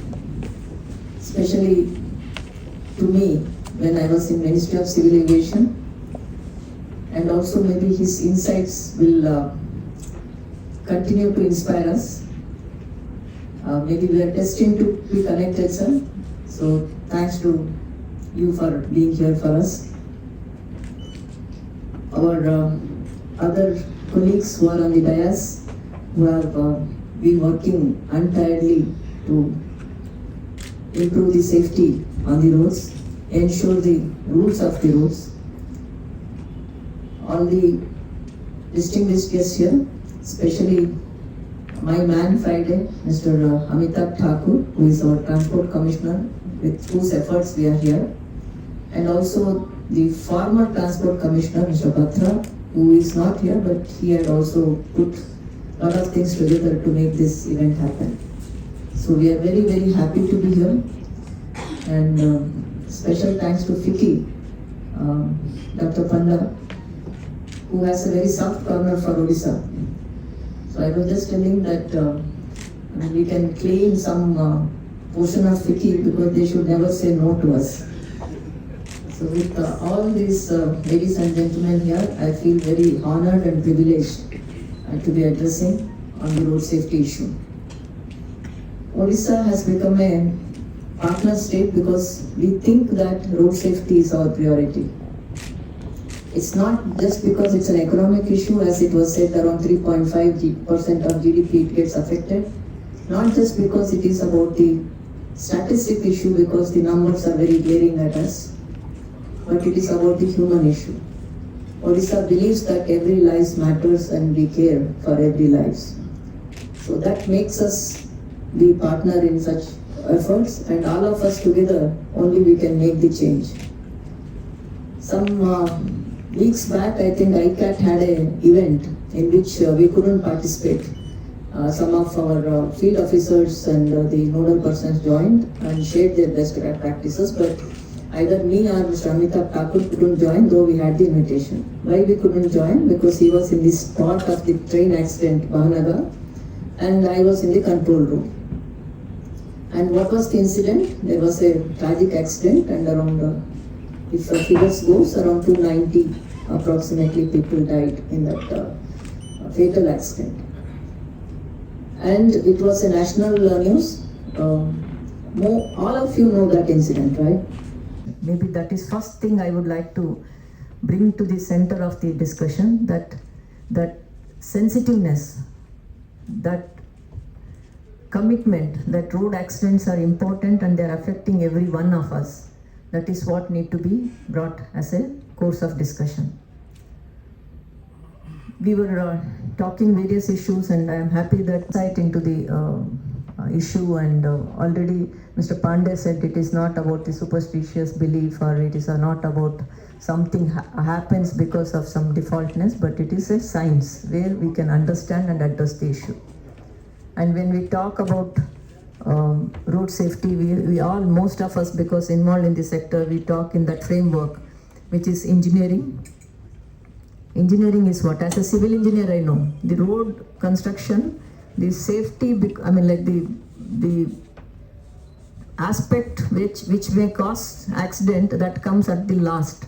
especially to me when I was in Ministry of Civil Aviation, and also maybe his insights will continue to inspire us. Maybe we are destined to be connected, sir. So thanks to you for being here for us. Our other colleagues who are on the dais, who have been working untiredly to improve the safety on the roads, ensure the rules of the roads. All the distinguished guests here, especially my man Friday, Mr. Amitabh Thakur, who is our Transport Commissioner, with whose efforts we are here, and also the former Transport Commissioner, Mr. Batra, who is not here, but he had also put a lot of things together to make this event happen. So we are very, very happy to be here, and special thanks to FICCI, Dr. Panda, who has a very soft corner for Odisha. So I was just telling that we can claim some portion of FICCI because they should never say no to us. So with all these ladies and gentlemen here, I feel very honored and privileged to be addressing on the road safety issue. Odisha has become a partner state because we think that road safety is our priority. It's not just because it's an economic issue, as it was said, around 3.5% of GDP it gets affected. Not just because it is about the statistic issue, because the numbers are very glaring at us, but it is about the human issue. Odisha believes that every life matters and we care for every life. So that makes us the partner in such efforts, and all of us together only we can make the change. Some weeks back, I think ICAT had an event in which we couldn't participate. Some of our field officers and the nodal persons joined and shared their best practices, but either me or Mr. Amitabh Thakur couldn't join, though we had the invitation. Why we couldn't join? Because he was in the spot of the train accident, Bahanagar, and I was in the control room. And what was the incident? There was a tragic accident, and around, if figures goes, around 290 approximately people died in that fatal accident. And it was a national news. All of you know that incident, right? Maybe that is first thing I would like to bring to the center of the discussion, that sensitiveness, that commitment that road accidents are important and they are affecting every one of us. That is what need to be brought as a course of discussion. We were talking various issues, and I am happy that insight into the issue, and already Mr. Pandey said it is not about the superstitious belief, or it is not about something happens because of some defaultness, but it is a science where we can understand and address the issue. And when we talk about road safety, we all, most of us, because involved in the sector, we talk in that framework, which is engineering. Engineering is what? As a civil engineer, I know the road construction, the safety, I mean, like the aspect which may cause accident, that comes at the last.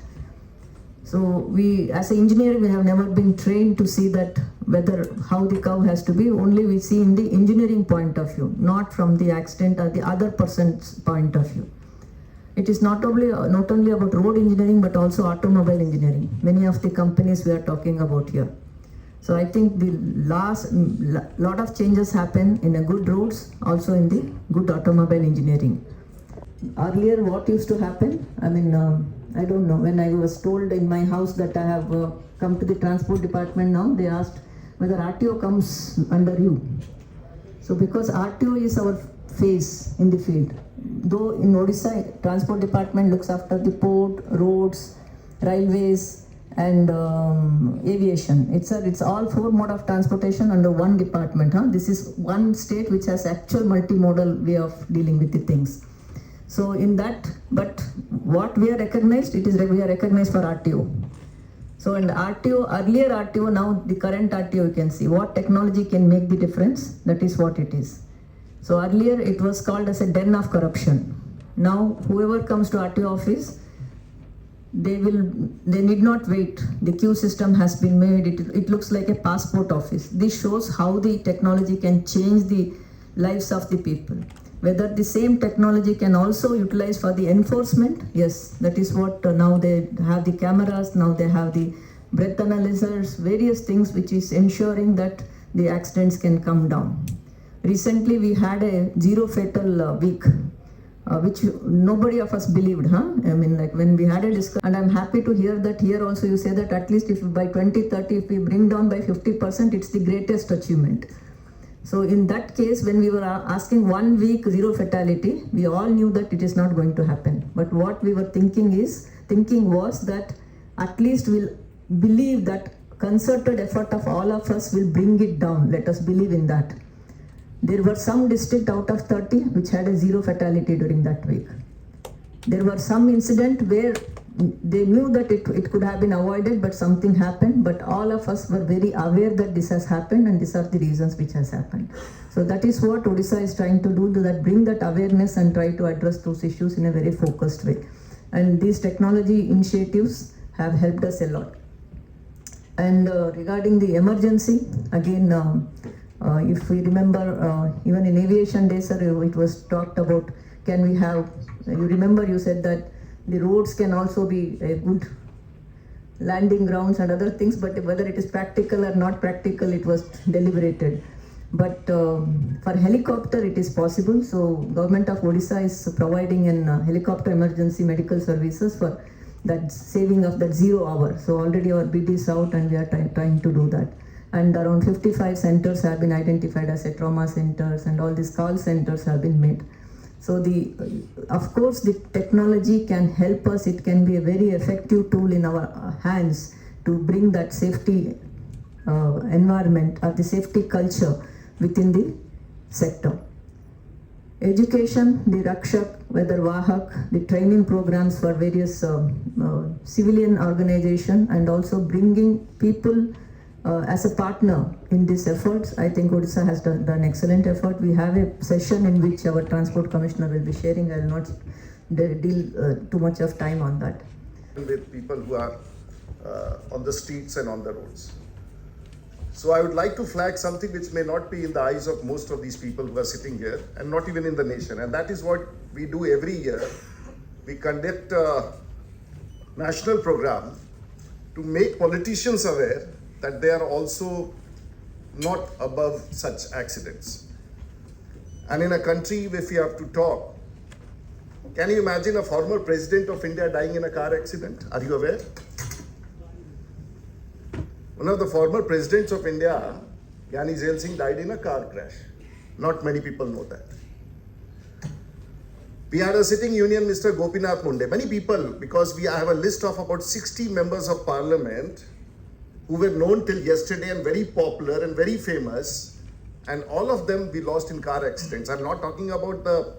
So we, as an engineer, we have never been trained to see that whether how the curve has to be. Only we see in the engineering point of view, not from the accident or the other person's point of view. It is not only about road engineering but also automobile engineering. Many of the companies we are talking about here. So I think the lot of changes happen in a good roads, also in the good automobile engineering. Earlier, what used to happen? I mean, I don't know. When I was told in my house that I have come to the transport department now, they asked whether RTO comes under you. So because RTO is our face in the field. Though in Odisha, transport department looks after the port, roads, railways, and aviation. It's all four mode of transportation under one department. This is one state which has actual multimodal way of dealing with the things. So in that, but what we are recognized, we are recognized for RTO. So in RTO, earlier RTO, now the current RTO, you can see what technology can make the difference. That is what it is. So earlier it was called as a den of corruption. Now whoever comes to RTO office, they need not wait. The queue system has been made. It looks like a passport office. This shows how the technology can change the lives of the people. Whether the same technology can also utilize for the enforcement, yes, that is what now they have the cameras, now they have the breath analyzers, various things which is ensuring that the accidents can come down. Recently we had a zero fatal week, which nobody of us believed, I mean, like when we had a discussion, and I'm happy to hear that here also you say that at least if by 2030, if we bring down by 50%, it's the greatest achievement. So in that case, when we were asking 1 week zero fatality, we all knew that it is not going to happen. But what we were thinking was that at least we'll believe that concerted effort of all of us will bring it down. Let us believe in that. There were some districts out of 30 which had a zero fatality during that week. There were some incidents where they knew that it could have been avoided, but something happened. But all of us were very aware that this has happened, and these are the reasons which has happened. So that is what Odisha is trying to do, that bring that awareness and try to address those issues in a very focused way. And these technology initiatives have helped us a lot. And regarding the emergency, again, if we remember, even in aviation days, it was talked about, can we have, you remember you said that the roads can also be a good landing grounds and other things, but whether it is practical or not practical, it was deliberated. But for helicopter, it is possible. So government of Odisha is providing an helicopter emergency medical services for that saving of that 0 hour. So already our bid is out and we are trying to do that. And around 55 centers have been identified as a trauma centers, and all these call centers have been made. So of course the technology can help us. It can be a very effective tool in our hands to bring that safety environment or the safety culture within the sector. Education, the Rakshak, whether Vahak, the training programs for various civilian organization, and also bringing people as a partner in these efforts. I think Odisha has done excellent effort. We have a session in which our Transport Commissioner will be sharing. I will not deal too much of time on that. With people who are on the streets and on the roads. So I would like to flag something which may not be in the eyes of most of these people who are sitting here, and not even in the nation. And that is what we do every year. We conduct a national program to make politicians aware that they are also not above such accidents. And in a country, if we have to talk, can you imagine a former president of India dying in a car accident? Are you aware? One of the former presidents of India, Gyani Zail Singh, died in a car crash. Not many people know that. We had a sitting union, Mr. Gopinath Munde. Many people, because we have a list of about 60 members of parliament who were known till yesterday and very popular and very famous, and all of them we lost in car accidents. I'm not talking about the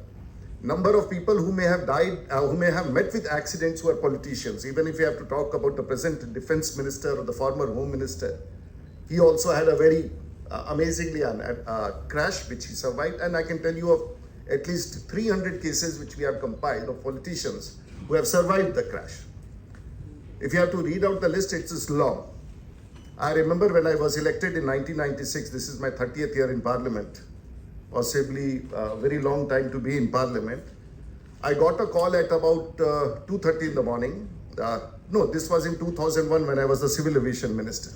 number of people who may have died, who may have met with accidents who are politicians. Even if you have to talk about the present defense minister or the former home minister, he also had a very amazingly crash which he survived. And I can tell you of at least 300 cases which we have compiled of politicians who have survived the crash. If you have to read out the list, it's just long. I remember when I was elected in 1996, this is my 30th year in Parliament, possibly a very long time to be in Parliament. I got a call at about 2:30 in the morning. No, this was in 2001 when I was the Civil Aviation Minister.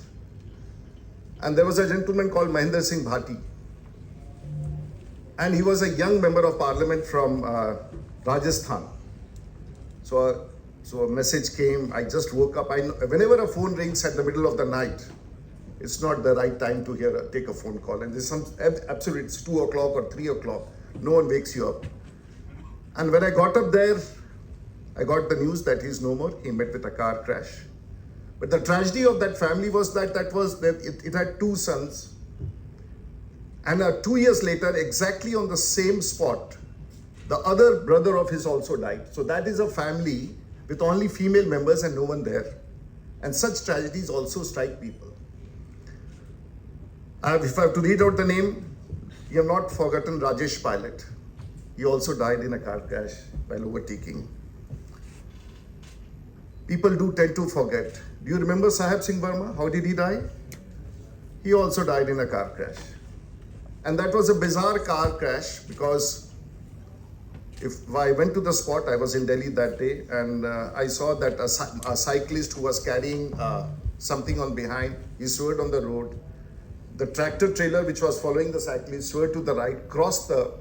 And there was a gentleman called Mahendra Singh Bhati. And he was a young member of Parliament from Rajasthan. So a message came. I just woke up. Whenever a phone rings at the middle of the night, it's not the right time to take a phone call. And there's absolutely, it's 2 o'clock or 3 o'clock. No one wakes you up. And when I got up there, I got the news that he's no more. He met with a car crash. But the tragedy of that family was that it had 2 sons. And 2 years later, exactly on the same spot, the other brother of his also died. So that is a family with only female members and no one there. And such tragedies also strike people. If I have to read out the name, you have not forgotten Rajesh Pilot. He also died in a car crash while overtaking. People do tend to forget. Do you remember Sahib Singh Verma? How did he die? He also died in a car crash. And that was a bizarre car crash because if I went to the spot, I was in Delhi that day, and I saw that a cyclist who was carrying something on behind, he swerved on the road. The tractor trailer which was following the cyclist swerved to the right, crossed the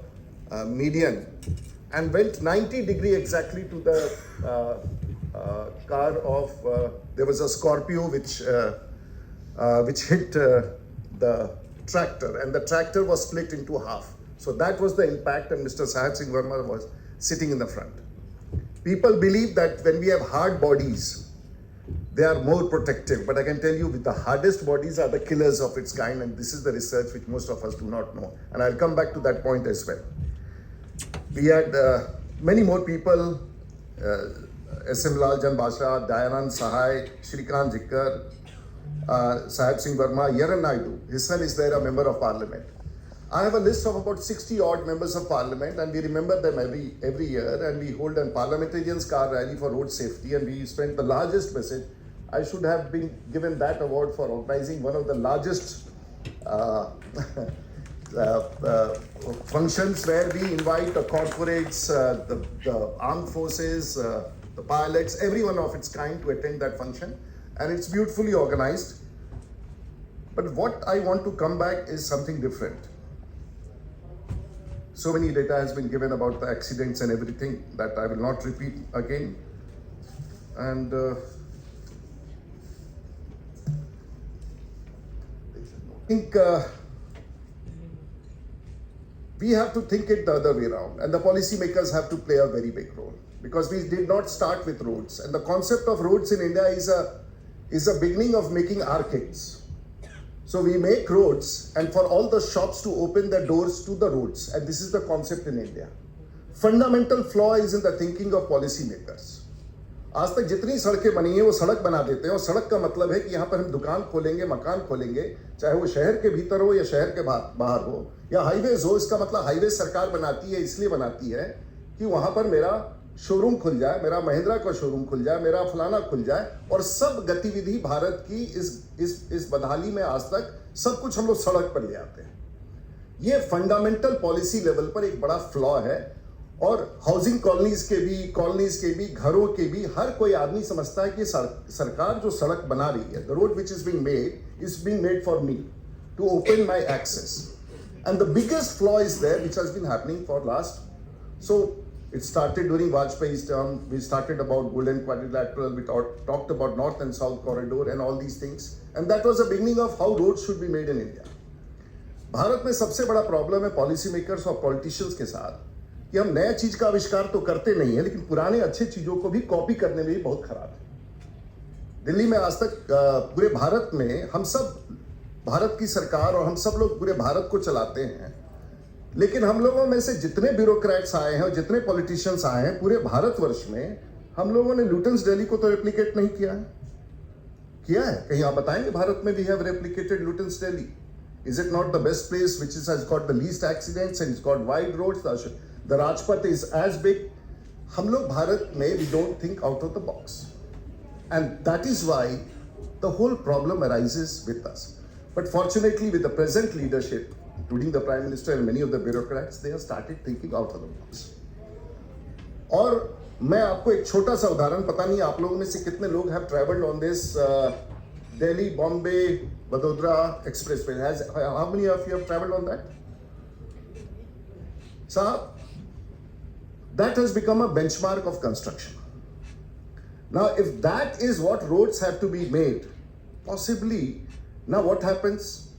median, and went 90 degrees exactly to the car of, there was a Scorpio which hit the tractor, and the tractor was split into half. So that was the impact, and Mr. Sahib Singh Verma was sitting in the front. People believe that when we have hard bodies, they are more protective, but I can tell you the hardest bodies are the killers of its kind, and this is the research which most of us do not know. And I'll come back to that point as well. We had many more people, S.M. Lal Jan Basha, Dayanand Sahai, Shrikant Jikkar, Sahib Singh Verma, Yaran Naidu. His son is there, a member of Parliament. I have a list of about 60 odd members of Parliament, and we remember them every year, and we hold a parliamentarians car rally for road safety, and we spent the largest message. I should have been given that award for organizing one of the largest functions where we invite the corporates, the armed forces, the pilots, everyone of its kind to attend that function, and it's beautifully organized. But what I want to come back is something different. So many data has been given about the accidents and everything that I will not repeat again. And I think we have to think it the other way around, and the policymakers have to play a very big role, because we did not start with roads, and the concept of roads in India is a beginning of making our kids. So we make roads, and for all the shops to open their doors to the roads, and this is the concept in India. Fundamental flaw is in the thinking of policymakers. आज तक जितनी सड़कें बनी हैं वो सड़क बना देते हैं, और सड़क का मतलब है कि यहाँ पर हम दुकान खोलेंगे, मकान खोलेंगे, चाहे वो शहर के भीतर हो या शहर के बाहर हो, या हाईवेज हो. इसका मतलब हाईवे सरकार बनाती है, इसलिए बनाती है कि वहाँ पर मेरा शोरूम खुल जाए, मेरा महिंद्रा का शोरूम खुल जाए, मेरा फलाना खुल जाए, और सब गतिविधि भारत की इस बदहाली में आज तक सब कुछ हम लोग सड़क पर ले आते हैं. ये फंडामेंटल पॉलिसी लेवल पर एक बड़ा फ्लॉ है, और हाउसिंग कॉलोनीज के भी घरों के भी हर कोई आदमी समझता है कि सरकार जो सड़क बना रही है, the road which is being made for me to open my access, and the biggest flaw is there which has been happening for last. So it started during Vajpayee's term. We started about Golden Quadrilateral, we talked about North and South Corridor and all these things, and that was the beginning of how roads should be made in India. Bharat में सबसे बड़ा problem है policy makers और politicians के साथ कि हम नया चीज का आविष्कार तो करते नहीं है, लेकिन पुराने अच्छे चीजों को भी कॉपी करने में भी बहुत खराब है. दिल्ली में आज तक पूरे भारत में हम सब भारत की सरकार और हम सब लोग पूरे भारत को चलाते हैं, लेकिन हम लोगों में से जितने ब्यूरोक्रेट्स आए हैं और जितने पॉलिटिशियंस आए हैं पूरे भारतवर्ष में, हम लोगों ने लुटेंस दिल्ली को तो रेप्लिकेट नहीं किया है. कहीं आप बताएंगे भारत में we have replicated Lutyens Delhi? Is it not the best place which has got the least accidents and it's got wide roads? The Rajpath is as big. हम लोग भारत में we don't think out of the box. And that is why the whole problem arises with us. But fortunately, with the present leadership, including the Prime Minister and many of the bureaucrats, they have started thinking out of the box. और मैं आपको एक छोटा सा उदाहरण, पता नहीं आप लोगों में से कितने लोग have traveled on this Delhi, Bombay, Vadodara Expressway. How many of you have traveled on that? So, that has become a benchmark of construction. Now, if that is what roads have to be made, possibly, now what happens?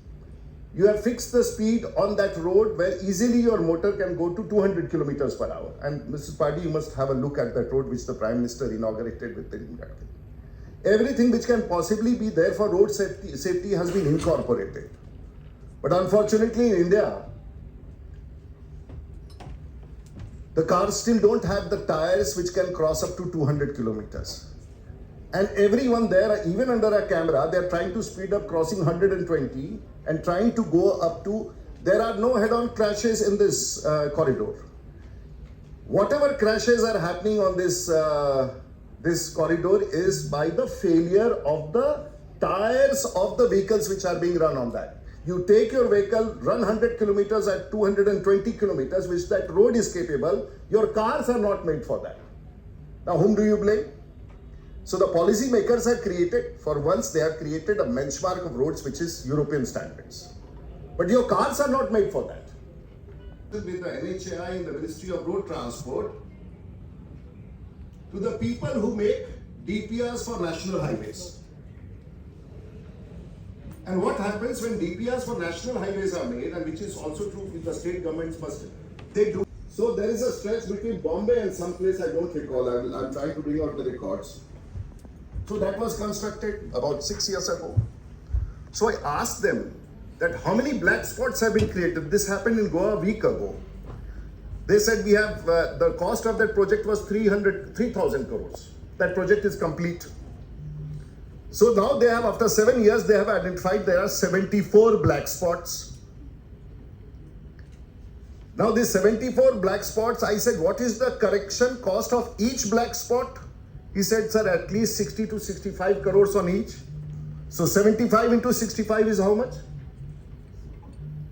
You have fixed the speed on that road where easily your motor can go to 200 kilometers per hour. And Mrs. Padi, you must have a look at that road which the Prime Minister inaugurated with Dilip Gadkari. Everything which can possibly be there for road safety has been incorporated. But unfortunately in India, the cars still don't have the tires which can cross up to 200 kilometers. And everyone there, even under a camera, they're trying to speed up, crossing 120 and trying to go up to, there are no head-on crashes in this corridor. Whatever crashes are happening on this corridor is by the failure of the tires of the vehicles which are being run on that. You take your vehicle, run 100 kilometers at 220 kilometers, which that road is capable, your cars are not made for that. Now whom do you blame? So the policy makers have created, for once they have created a benchmark of roads which is European standards. But your cars are not made for that. With the NHAI and the Ministry of Road Transport, to the people who make DPRs for national highways. And what happens when DPRs for national highways are made, and which is also true with the state governments must, they do. So there is a stretch between Bombay and some place I don't recall, I'm trying to bring out the records. So that was constructed about 6 years ago. So I asked them that how many black spots have been created. This happened in Goa a week ago. They said we have, the cost of that project was 3,000 crores. That project is complete. So now they have, after 7 years, they have identified there are 74 black spots. Now these 74 black spots, I said, what is the correction cost of each black spot? He said, sir, at least 60 to 65 crores on each. So 75 into 65 is how much?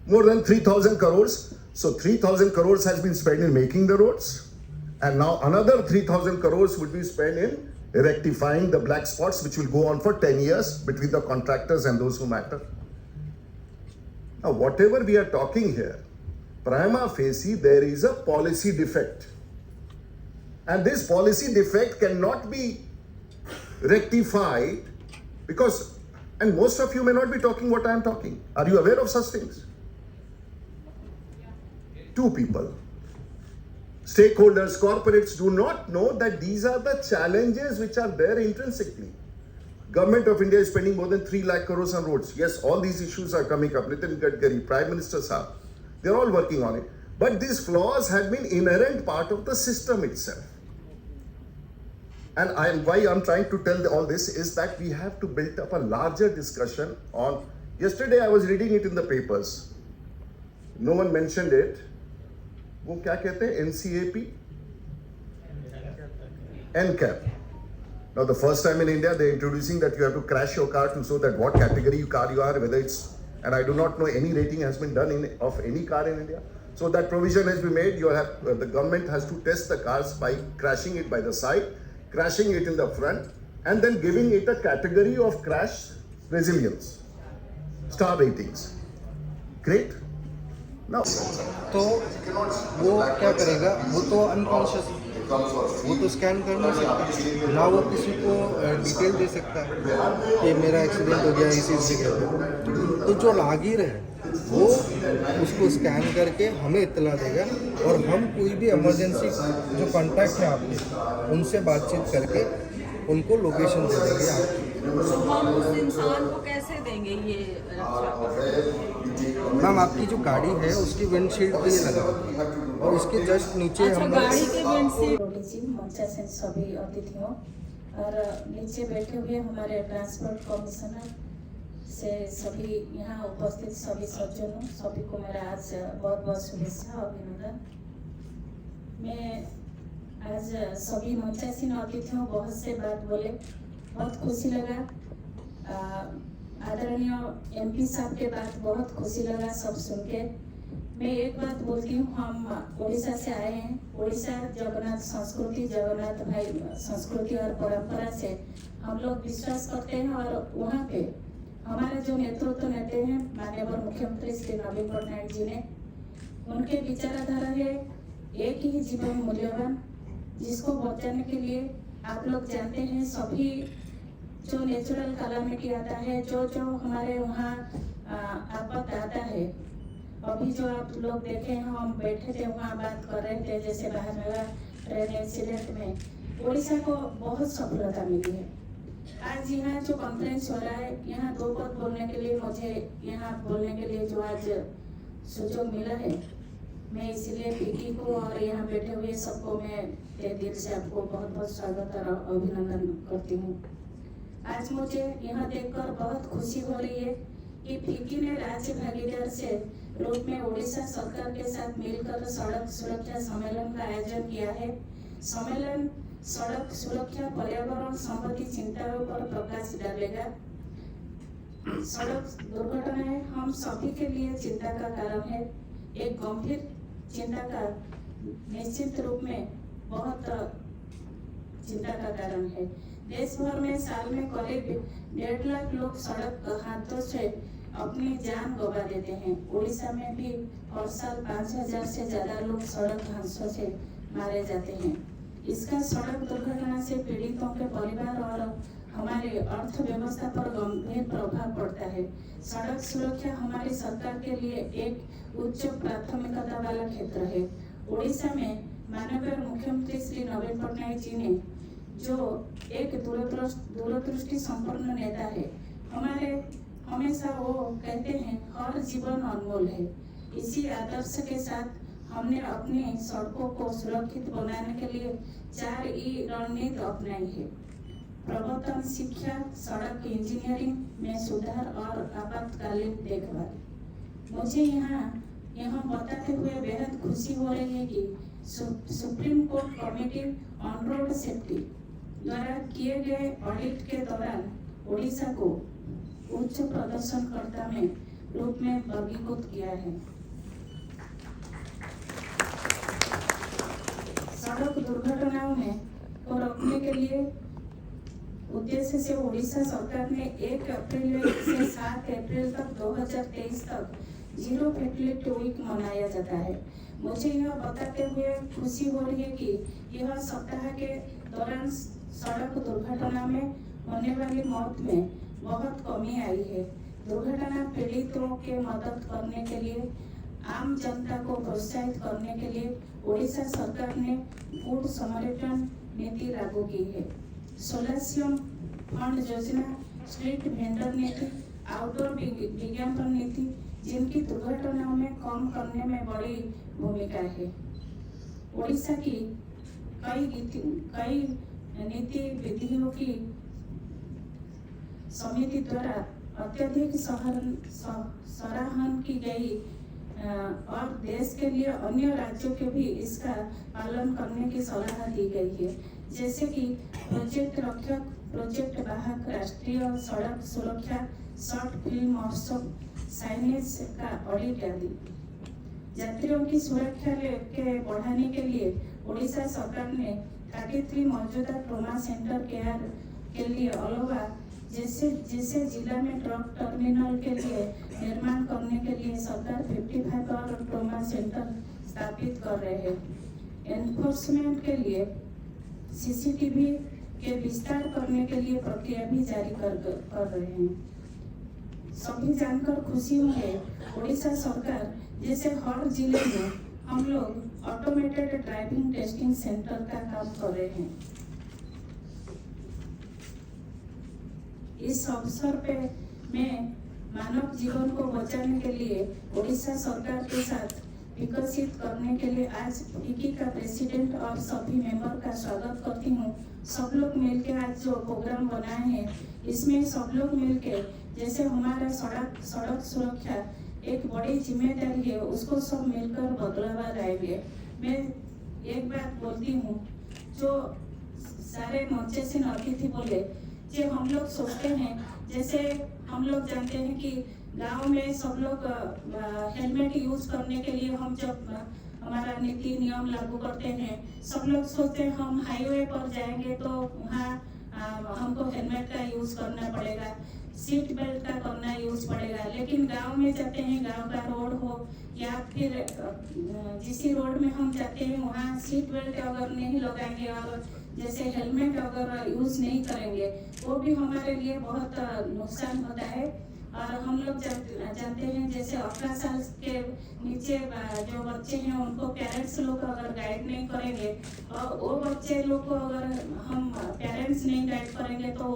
More than 3,000 crores. So 3,000 crores has been spent in making the roads. And now another 3,000 crores would be spent in rectifying the black spots, which will go on for 10 years between the contractors and those who matter. Now, whatever we are talking here, prima facie, there is a policy defect. And this policy defect cannot be rectified because, and most of you may not be talking what I am talking. Are you aware of such things? Two people, stakeholders, corporates do not know that these are the challenges which are there intrinsically. Government of India is spending more than 3 lakh crores on roads. Yes, all these issues are coming up. Nitin Gadkari, Prime Minister Saab, they're all working on it. But these flaws had been inherent part of the system itself. And why I'm trying to tell all this is that we have to build up a larger discussion on, yesterday I was reading it in the papers. No one mentioned it. वो क्या कहते हैं? NCAP? NCAP. Now the first time in India they're introducing that you have to crash your car to show that what category car you are, whether it's, and I do not know any rating has been done of any car in India. So that provision has been made. You have, the government has to test the cars by crashing it by the side, crashing it in the front, and then giving it a category of crash resilience, star ratings. Great. Now, तो वो क्या करेगा? वो तो unconscious, वो तो scan कर नहीं सकता ना, वो किसी को डिटेल दे सकता है कि मेरा एक्सीडेंट हो गया इस जगह पे। तो जो राहगीर है वो उसको स्कैन करके हमें इत्तला देगा और हम कोई भी इमरजेंसी जो कॉन्टैक्ट है आपके उनसे बातचीत करके उनको लोकेशन दे देंगे आपकी। हम उस इंसान को कैसे देंगे ये रक्षा? मैम आपकी जो गाड़ी है उसकी विंडशील्ड पे ये लगा होता है और उसके जस्ट नीचे अच्छा, हम गाड़ी के विंडशील्ड। मंचा से सभी अतिथियों और नीचे बैठे हुए हमारे ट्रांसपोर्ट कमिश्नर से सभी यहाँ उपस्थित सभी सज्जनों, सभी को मेरा आज बहुत बहुत शुभेच्छा अभिनंदन। मैं आज सभी मंचासीन अतिथियों बहुत से बात बोले बहुत खुशी लगा। आदरणीय MP साहब के बात बहुत खुशी लगा सब सुन के। मैं एक बात बोलती हूँ, हम उड़ीसा से आए हैं। उड़ीसा जगन्नाथ संस्कृति, जगन्नाथ भाई संस्कृति और परंपरा से हम लोग विश्वास करते हैं और वहाँ पे हमारे जो नेतृत्व नेते हैं माननीय मुख्यमंत्री श्री नवीन पटनायक जी ने, उनके विचारधारा है एक ही जीवन मूल्यवान, जिसको बचाने के लिए आप लोग जानते हैं सभी जो नेचुरल कैलामिटी आता है, जो हमारे वहाँ आपत आता है। अभी जो आप लोग देखे हैं, हम बैठे थे वहाँ बात कर रहे थे, जैसे बहनगा ट्रेन एक्सीडेंट में उड़ीसा को बहुत सफलता मिली है। आज यहाँ जो कॉन्फ्रेंस हो रहा है, यहाँ 2 पद बोलने के लिए, मुझे यहाँ बोलने के लिए जो आज सुযোগ मिला है, मैं इसलिए फिक्की को और यहाँ बैठे हुए सबको मैं दिल से आपको बहुत बहुत स्वागत और अभिनंदन करती हूँ। आज मुझे यहाँ देखकर बहुत खुशी हो रही है कि फिक्की ने राज्य भागीदार से रूप में उड़ीसा सरकार के साथ मिलकर सड़क सुरक्षा सम्मेलन का आयोजन किया है। सम्मेलन सड़क सुरक्षा, पर्यावरण संबंधी चिंताओं पर प्रकाश डालेगा। सड़क दुर्घटनाएं हम सभी के लिए चिंता का कारण है, एक गंभीर चिंता का निश्चित रूप में बहुत चिंता का कारण है। देश भर में साल में करीब 1.5 लाख लोग सड़क हादसों से अपनी जान गंवा देते हैं। उड़ीसा में भी हर साल 5,000 से ज्यादा लोग सड़क हादसों से मारे जाते हैं। इसका सड़क दुर्घटना से पीड़ितों के परिवार और हमारी अर्थव्यवस्था पर गंभीर प्रभाव पड़ता है। सड़क सुरक्षा हमारी सरकार के लिए एक उच्च प्राथमिकता वाला क्षेत्र है। उड़ीसा में माननीय मुख्यमंत्री श्री नवीन पटनायक जी ने, जो एक दूरदृष्टि संपन्न नेता है, हमारे हमेशा वो कहते हैं हर जीवन अनमोल है। इसी आदर्श के साथ हमने अपनी सड़कों को सुरक्षित बनाने के लिए 4E रणनीति अपनाई है। प्रवर्तन, शिक्षा, सड़क इंजीनियरिंग में सुधार और आपातकालीन देखभाल। मुझे यहाँ बताते हुए बेहद खुशी हो रही है कि supreme court committee on road safety द्वारा किए गए ऑडिट के दौरान उड़ीसा को उच्च प्रदर्शनकर्ता में रूप में वर्गीकृत किया है। सड़क दुर्घटनाओं में को रोकने के लिए उद्देश्य से उड़ीसा सरकार ने 1 अप्रैल से 7 अप्रैल तक 2023 तक जीरो फैटेलिटी वीक मनाया जाता है। मुझे यह बताते हुए खुशी हो रही है कि यह सप्ताह के दौरान सड़क दुर्घटना में होने वाली मौत में बहुत कमी आई है। दुर्घटना पीड़ितों के मदद करने के लिए, आम जनता को प्रोत्साहित करने के लिए उड़ीसा सरकार ने फूड समर्थन नीति लागू की है। 1600 फंड योजना, स्ट्रीट वेंडर नीति, आउटडोर विज्ञापन नीति, जिनकी दुर्घटनाओं में कम करने में बड़ी भूमिका है। उड़ीसा की कई नीति विधियों की समिति द्वारा अत्यधिक सराहना की गई और देश के लिए अन्य राज्यों के भी इसका पालन करने की सलाह दी गई है, जैसे कि प्रोजेक्ट रक्षक, प्रोजेक्ट वाहक, राष्ट्रीय सड़क सुरक्षा, शॉर्ट फिल्म महोत्सव, साइनेज का ऑडिट आदि। यात्रियों की सुरक्षा के बढ़ाने के लिए उड़ीसा सरकार ने 33 मौजूदा ट्रॉमा सेंटर के लिए अलावा जैसे जिला में ट्रक टर्मिनल के लिए निर्माण करने के लिए सरकार 55 और ट्रॉमा सेंटर स्थापित कर रहे हैं। एनफोर्समेंट के लिए CCTV के विस्तार करने के लिए प्रक्रिया भी जारी कर रहे हैं। सभी जानकर खुशी हुए, उड़ीसा सरकार जैसे हर जिले में हम लोग ऑटोमेटेड ड्राइविंग टेस्टिंग सेंटर का काम कर रहे हैं। इस अवसर पे मैं मानव जीवन को बचाने के लिए उड़ीसा सरकार के साथ विकसित करने के लिए आज FICCI का प्रेसिडेंट और सभी मेंबर का स्वागत करती हूँ। सब लोग मिलके आज जो प्रोग्राम बनाए हैं, इसमें सब लोग मिलके जैसे हमारा सड़क सुरक्षा एक बड़ी जिम्मेदारी है, उसको सब मिलकर बदलाव लाएंगे। मैं एक बात बोलती हूँ, जो सारे मंचे से अतिथि बोले जो हम लोग सोचते हैं, जैसे हम लोग जानते हैं कि गांव में सब लोग हेलमेट यूज करने के लिए हम जब हमारा नीति नियम लागू करते हैं, सब लोग सोचते हैं हम हाईवे पर जाएंगे तो वहाँ हमको हेलमेट का यूज करना पड़ेगा, सीट बेल्ट का करना यूज पड़ेगा। लेकिन गांव में जाते हैं, गांव का रोड हो या फिर जिस रोड में हम जाते हैं वहाँ सीट बेल्ट अगर नहीं लगाएंगे और जैसे हेलमेट अगर यूज नहीं करेंगे, वो भी हमारे लिए बहुत नुकसान होता है। और हम लोग जानते हैं जैसे 18 साल के नीचे जो बच्चे हैं उनको पेरेंट्स लोग अगर गाइड नहीं करेंगे और वो बच्चे लोग को अगर हम पेरेंट्स नहीं गाइड करेंगे तो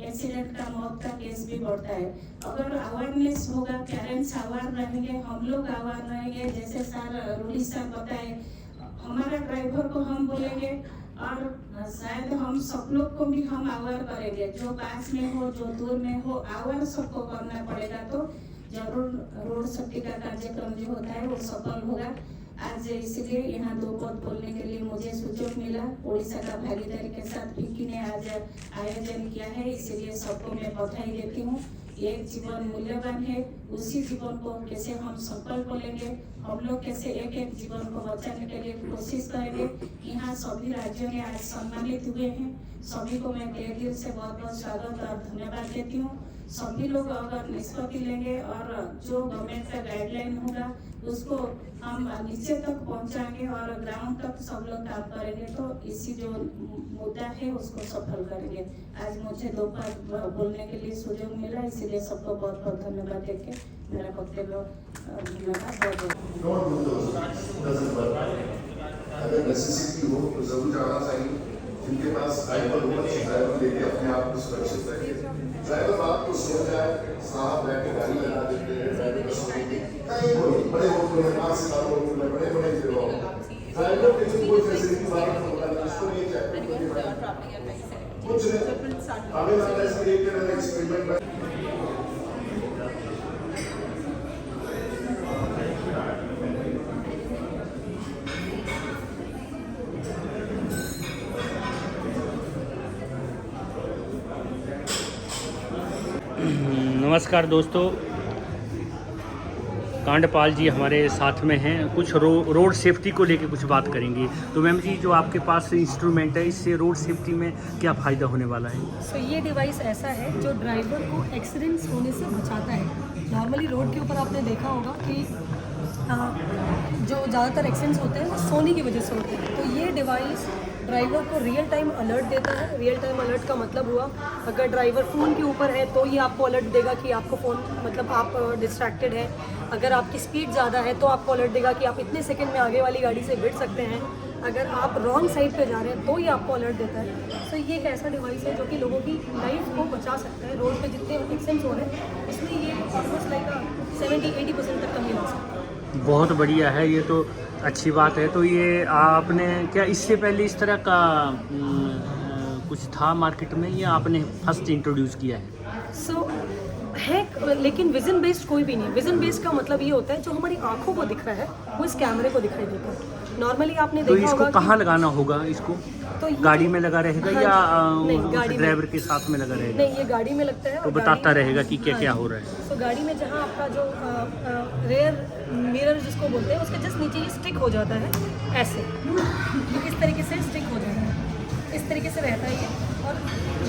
एक्सीडेंट का मौत का केस भी बढ़ता है। अगर अवेयरनेस होगा, पेरेंट्स अवेयर रहेंगे, हम लोग अवेयर रहेंगे, जैसे सर रूली सर बताए, हमारा ड्राइवर को हम बोलेंगे और शायद हम सब लोग को भी हम अवेयर करेंगे, जो पास में हो जो दूर में हो, अवेयर सबको करना पड़ेगा तो जरूर रोड सेफ्टी का कार्यक्रम जो होता है वो सफल होगा। आज इसलिए यहाँ दो पद बोलने के लिए मुझे सुযোগ मिला। उड़ीसा का भागीदारी के साथ फिक्की ने आज आयोजन किया है, इसलिए सबको मैं बधाई देती हूँ। एक जीवन मूल्यवान है, उसी जीवन को कैसे हम संकल्प लेंगे, हम लोग कैसे एक एक जीवन को बचाने के लिए कोशिश करेंगे। यहाँ सभी राज्यों ने आज सम्मानित हुए हैं, सभी को मैं तहे दिल से बहुत बहुत स्वागत और धन्यवाद देती हूँ। सभी लोग अगर निष्पत्ति लेंगे और जो गवर्नमेंट का गाइडलाइन होगा उसको हम नीचे तक पहुंचाएंगे और ग्राउंड तक सब लोग काम करेंगे तो इसी जो मुद्दा है उसको सफल करेंगे। आज मुझे दो बार बोलने के लिए सुযোগ मिला, इसीलिए सबको बहुत बहुत धन्यवाद देके मेरा वक्तव्य अगर नेसेसिटी हो तो जरूर जाना चाहिए। जिनके पास ड्राइवर हो, ड्राइवर लेके अपने आप को सुरक्षित रखें। ड्राइवर रात को सो जाए, साहब बैठ गाड़ी लगा देते हैं, ड्राइवर को सोने कई बड़े होटलों में 5 स्टार होटलों में बड़े बड़े ड्राइवर के लिए कोई फैसिलिटी बाहर होता है, उसको नहीं चाहिए कुछ नहीं। हमें लगता है कि एक तरह एक्सपेरिमेंट नमस्कार दोस्तों, कांडपाल जी हमारे साथ में हैं। कुछ रोड सेफ्टी को लेके कुछ बात करेंगे। तो मैम जी, जो आपके पास इंस्ट्रूमेंट है, इससे रोड सेफ्टी में क्या फ़ायदा होने वाला है? सो ये डिवाइस ऐसा है जो ड्राइवर को एक्सीडेंट्स होने से बचाता है। नॉर्मली रोड के ऊपर आपने देखा होगा कि जो ज़्यादातर एक्सीडेंट्स होते हैं वो सोने की वजह से होते हैं। तो ये डिवाइस ड्राइवर को रियल टाइम अलर्ट देता है। रियल टाइम अलर्ट का मतलब हुआ, अगर ड्राइवर फ़ोन के ऊपर है तो ये आपको अलर्ट देगा कि आपको फ़ोन मतलब आप डिस्ट्रैक्टेड है। अगर आपकी स्पीड ज़्यादा है तो आपको अलर्ट देगा कि आप इतने सेकंड में आगे वाली गाड़ी से भिड़ सकते हैं। अगर आप रॉन्ग साइड पे जा रहे हैं तो ये आपको अलर्ट देता है। तो ये एक ऐसा डिवाइस है जो कि लोगों की लाइफ को बचा सकता है। रोड पे जितने एक्सीडेंट्स हो रहे हैं उसमें ये ऑलमोस्ट लाइक 70-80% तक कमी ला सकता है। बहुत बढ़िया है, ये तो अच्छी बात है। तो ये आपने क्या इससे पहले इस तरह का कुछ था मार्केट में, या आपने फर्स्ट इंट्रोड्यूस किया है? सो है, लेकिन विजन बेस्ड कोई भी नहीं। विजन बेस्ड का मतलब ये होता है जो हमारी आंखों को दिख रहा है वो इस कैमरे को दिखाई देता है। नॉर्मली आपने तो देखा इसको होगा कहाँ लगाना होगा? इसको तो गाड़ी में लगा रहेगा हाँ, या ड्राइवर के साथ में लगा रहेगा? नहीं, ये गाड़ी में लगता है तो बताता रहेगा कि क्या क्या हो रहा है। तो गाड़ी में जहाँ आपका जो रेयर मिरर जिसको बोलते हैं उसके जस्ट नीचे ये स्टिक हो जाता है, ऐसे इस तरीके से स्टिक हो जाता है, इस तरीके से रहता है ये। और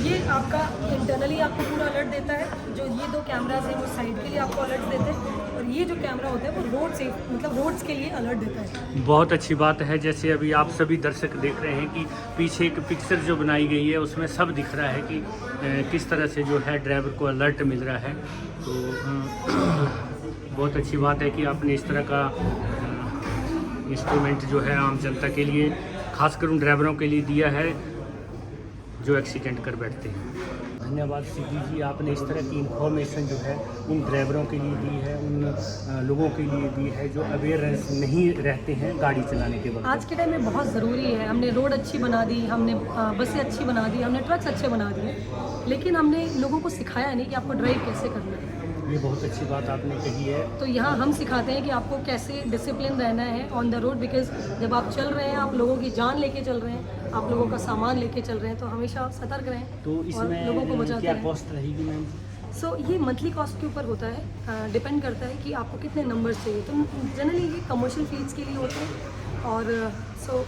ये आपका इंटरनली आपको पूरा अलर्ट देता है। जो ये 2 कैमराज हैं वो साइड के लिए आपको अलर्ट देते हैं, और ये जो कैमरा होता है वो रोड से मतलब रोड्स के लिए अलर्ट देता है। बहुत अच्छी बात है। जैसे अभी आप सभी दर्शक देख रहे हैं कि पीछे एक पिक्चर जो बनाई गई है उसमें सब दिख रहा है कि किस तरह से जो है ड्राइवर को अलर्ट मिल रहा है। तो बहुत अच्छी बात है कि आपने इस तरह का इंस्ट्रूमेंट जो है आम जनता के लिए, खासकर उन ड्राइवरों के लिए दिया है जो एक्सीडेंट कर बैठते हैं। धन्यवाद सिद्धि जी, आपने इस तरह की इन्फॉर्मेशन जो है उन ड्राइवरों के लिए दी है, उन लोगों के लिए दी है जो अवेयरनेस नहीं रहते हैं गाड़ी चलाने के वक्त। आज के टाइम में बहुत ज़रूरी है। हमने रोड अच्छी बना दी, हमने बसें अच्छी बना दी, हमने ट्रक्स अच्छे बना दिए, लेकिन हमने लोगों को सिखाया नहीं कि आपको ड्राइव कैसे करना है। ये बहुत अच्छी बात आपने कही है। तो यहाँ हम सिखाते हैं कि आपको कैसे डिसिप्लिन रहना है ऑन द रोड, बिकॉज जब आप चल रहे हैं आप लोगों की जान लेके चल रहे हैं, आप लोगों का सामान लेके चल रहे हैं, तो हमेशा सतर्क रहें तो और इसमें लोगों को बचाते क्या रहें। कॉस्ट रहेगी मैम? सो ये मंथली कॉस्ट के ऊपर होता है, डिपेंड करता है कि आपको कितने नंबर्स चाहिए। तो जनरली ये कमर्शियल फील्ड्स के लिए होते हैं और सो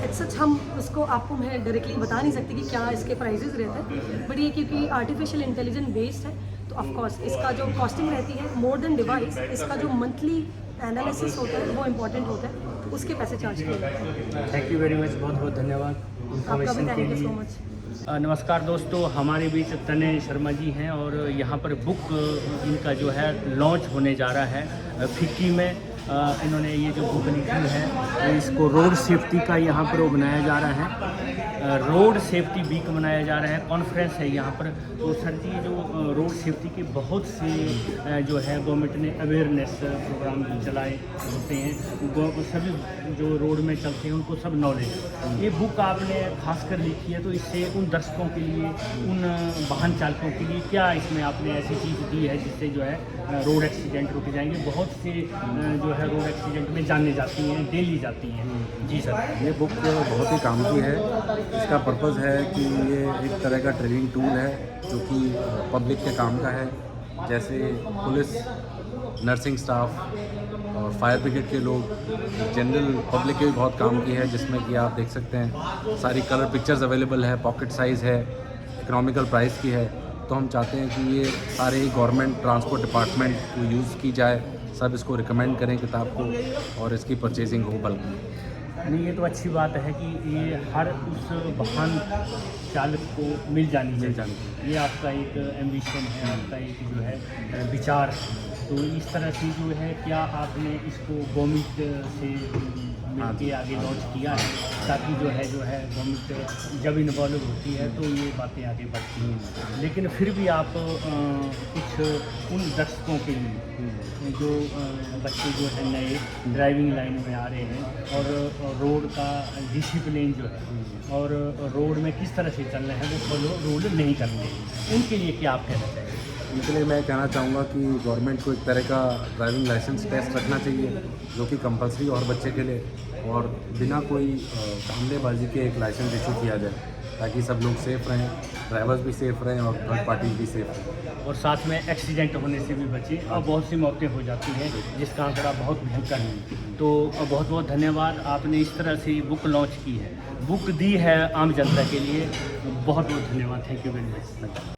इट्स सच हम उसको आपको मैं डायरेक्टली बता नहीं सकती कि क्या इसके प्राइजेस रहते हैं, बट ये क्योंकि आर्टिफिशियल इंटेलिजेंस बेस्ड है तो ऑफकोर्स इसका जो कॉस्टिंग रहती है मोर देन डिवाइस, इसका जो मंथली एनालिसिस होता है वो इम्पॉर्टेंट होता है, तो उसके पैसे चार्ज किए जाते हैं। थैंक यू वेरी मच, बहुत बहुत धन्यवाद आपका भी इन्फॉर्मेशन के थैंक यू लिए। So much. नमस्कार दोस्तों, हमारे बीच तनय शर्मा जी हैं और यहाँ पर बुक इनका जो है लॉन्च होने जा रहा है फिक्की में। इन्होंने ये जो बुक लिखी है इसको रोड सेफ्टी का यहाँ पर वो बनाया जा रहा है, रोड सेफ्टी वीक मनाया जा रहा है, कॉन्फ्रेंस है यहाँ पर। तो सर जी जो रोड सेफ्टी के बहुत से जो है गवर्नमेंट ने अवेयरनेस प्रोग्राम चलाए होते हैं, सभी जो रोड में चलते हैं उनको सब नॉलेज। ये बुक आपने खासकर लिखी है, तो इससे उन दर्शकों के लिए, उन वाहन चालकों के लिए क्या इसमें आपने ऐसी चीज़ दी है जिससे जो है रोड एक्सीडेंट रुके जाएंगे? बहुत से जो है रोड एक्सीडेंट में जाने जाती हैं, डेली जाती हैं। जी सर। ये बुक बहुत ही काम की है। इसका पर्पज़ है कि ये एक तरह का ट्रेनिंग टूल है जो कि पब्लिक के काम का है, जैसे पुलिस, नर्सिंग स्टाफ और फायर ब्रिगेड के लोग, जनरल पब्लिक के भी बहुत काम की है, जिसमें कि आप देख सकते हैं सारी कलर पिक्चर्स अवेलेबल है, पॉकेट साइज़ है, इकोनॉमिकल प्राइस की है। तो हम चाहते हैं कि ये सारे गवर्नमेंट ट्रांसपोर्ट डिपार्टमेंट को यूज़ की जाए, सब इसको रिकमेंड करें किताब को और इसकी परचेजिंग हो बल्क में। नहीं, ये तो अच्छी बात है कि ये हर उस वाहन चालक को मिल जानी चाहिए। ये आपका एक एम्बिशन है, आपका एक जो है विचार। तो इस तरह से जो है क्या आपने इसको गवर्नमेंट से मिलके आगे लॉन्च किया है, ताकि जो है गवर्नमेंट जब इन्वॉल्व होती है तो ये बातें आगे बढ़ती हैं। लेकिन फिर भी आप कुछ उन दर्शकों के लिए जो बच्चे जो है नए ड्राइविंग लाइन में आ रहे हैं और रोड का डिसिप्लिन जो है और रोड में किस तरह से चलना है वो फॉलो रूल नहीं करते, उनके लिए क्या आप कहना चाहेंगे? उनके लिए मैं कहना चाहूँगा कि गवर्नमेंट को एक तरह का ड्राइविंग लाइसेंस टेस्ट रखना चाहिए जो कि कंपलसरी और बच्चे के लिए, और बिना कोई धांधलेबाजी के एक लाइसेंस इशू किया जाए ताकि सब लोग सेफ़ रहें, ड्राइवर्स भी सेफ़ रहें और थर्ड पार्टी भी सेफ़ रहें, और साथ में एक्सीडेंट होने से भी बचे। और बहुत सी मौतें हो जाती हैं जिसका आंकड़ा बहुत भयंकर है। तो बहुत बहुत धन्यवाद, आपने इस तरह से बुक लॉन्च की है, बुक दी है आम जनता के लिए। बहुत बहुत धन्यवाद, थैंक यू वेरी मच।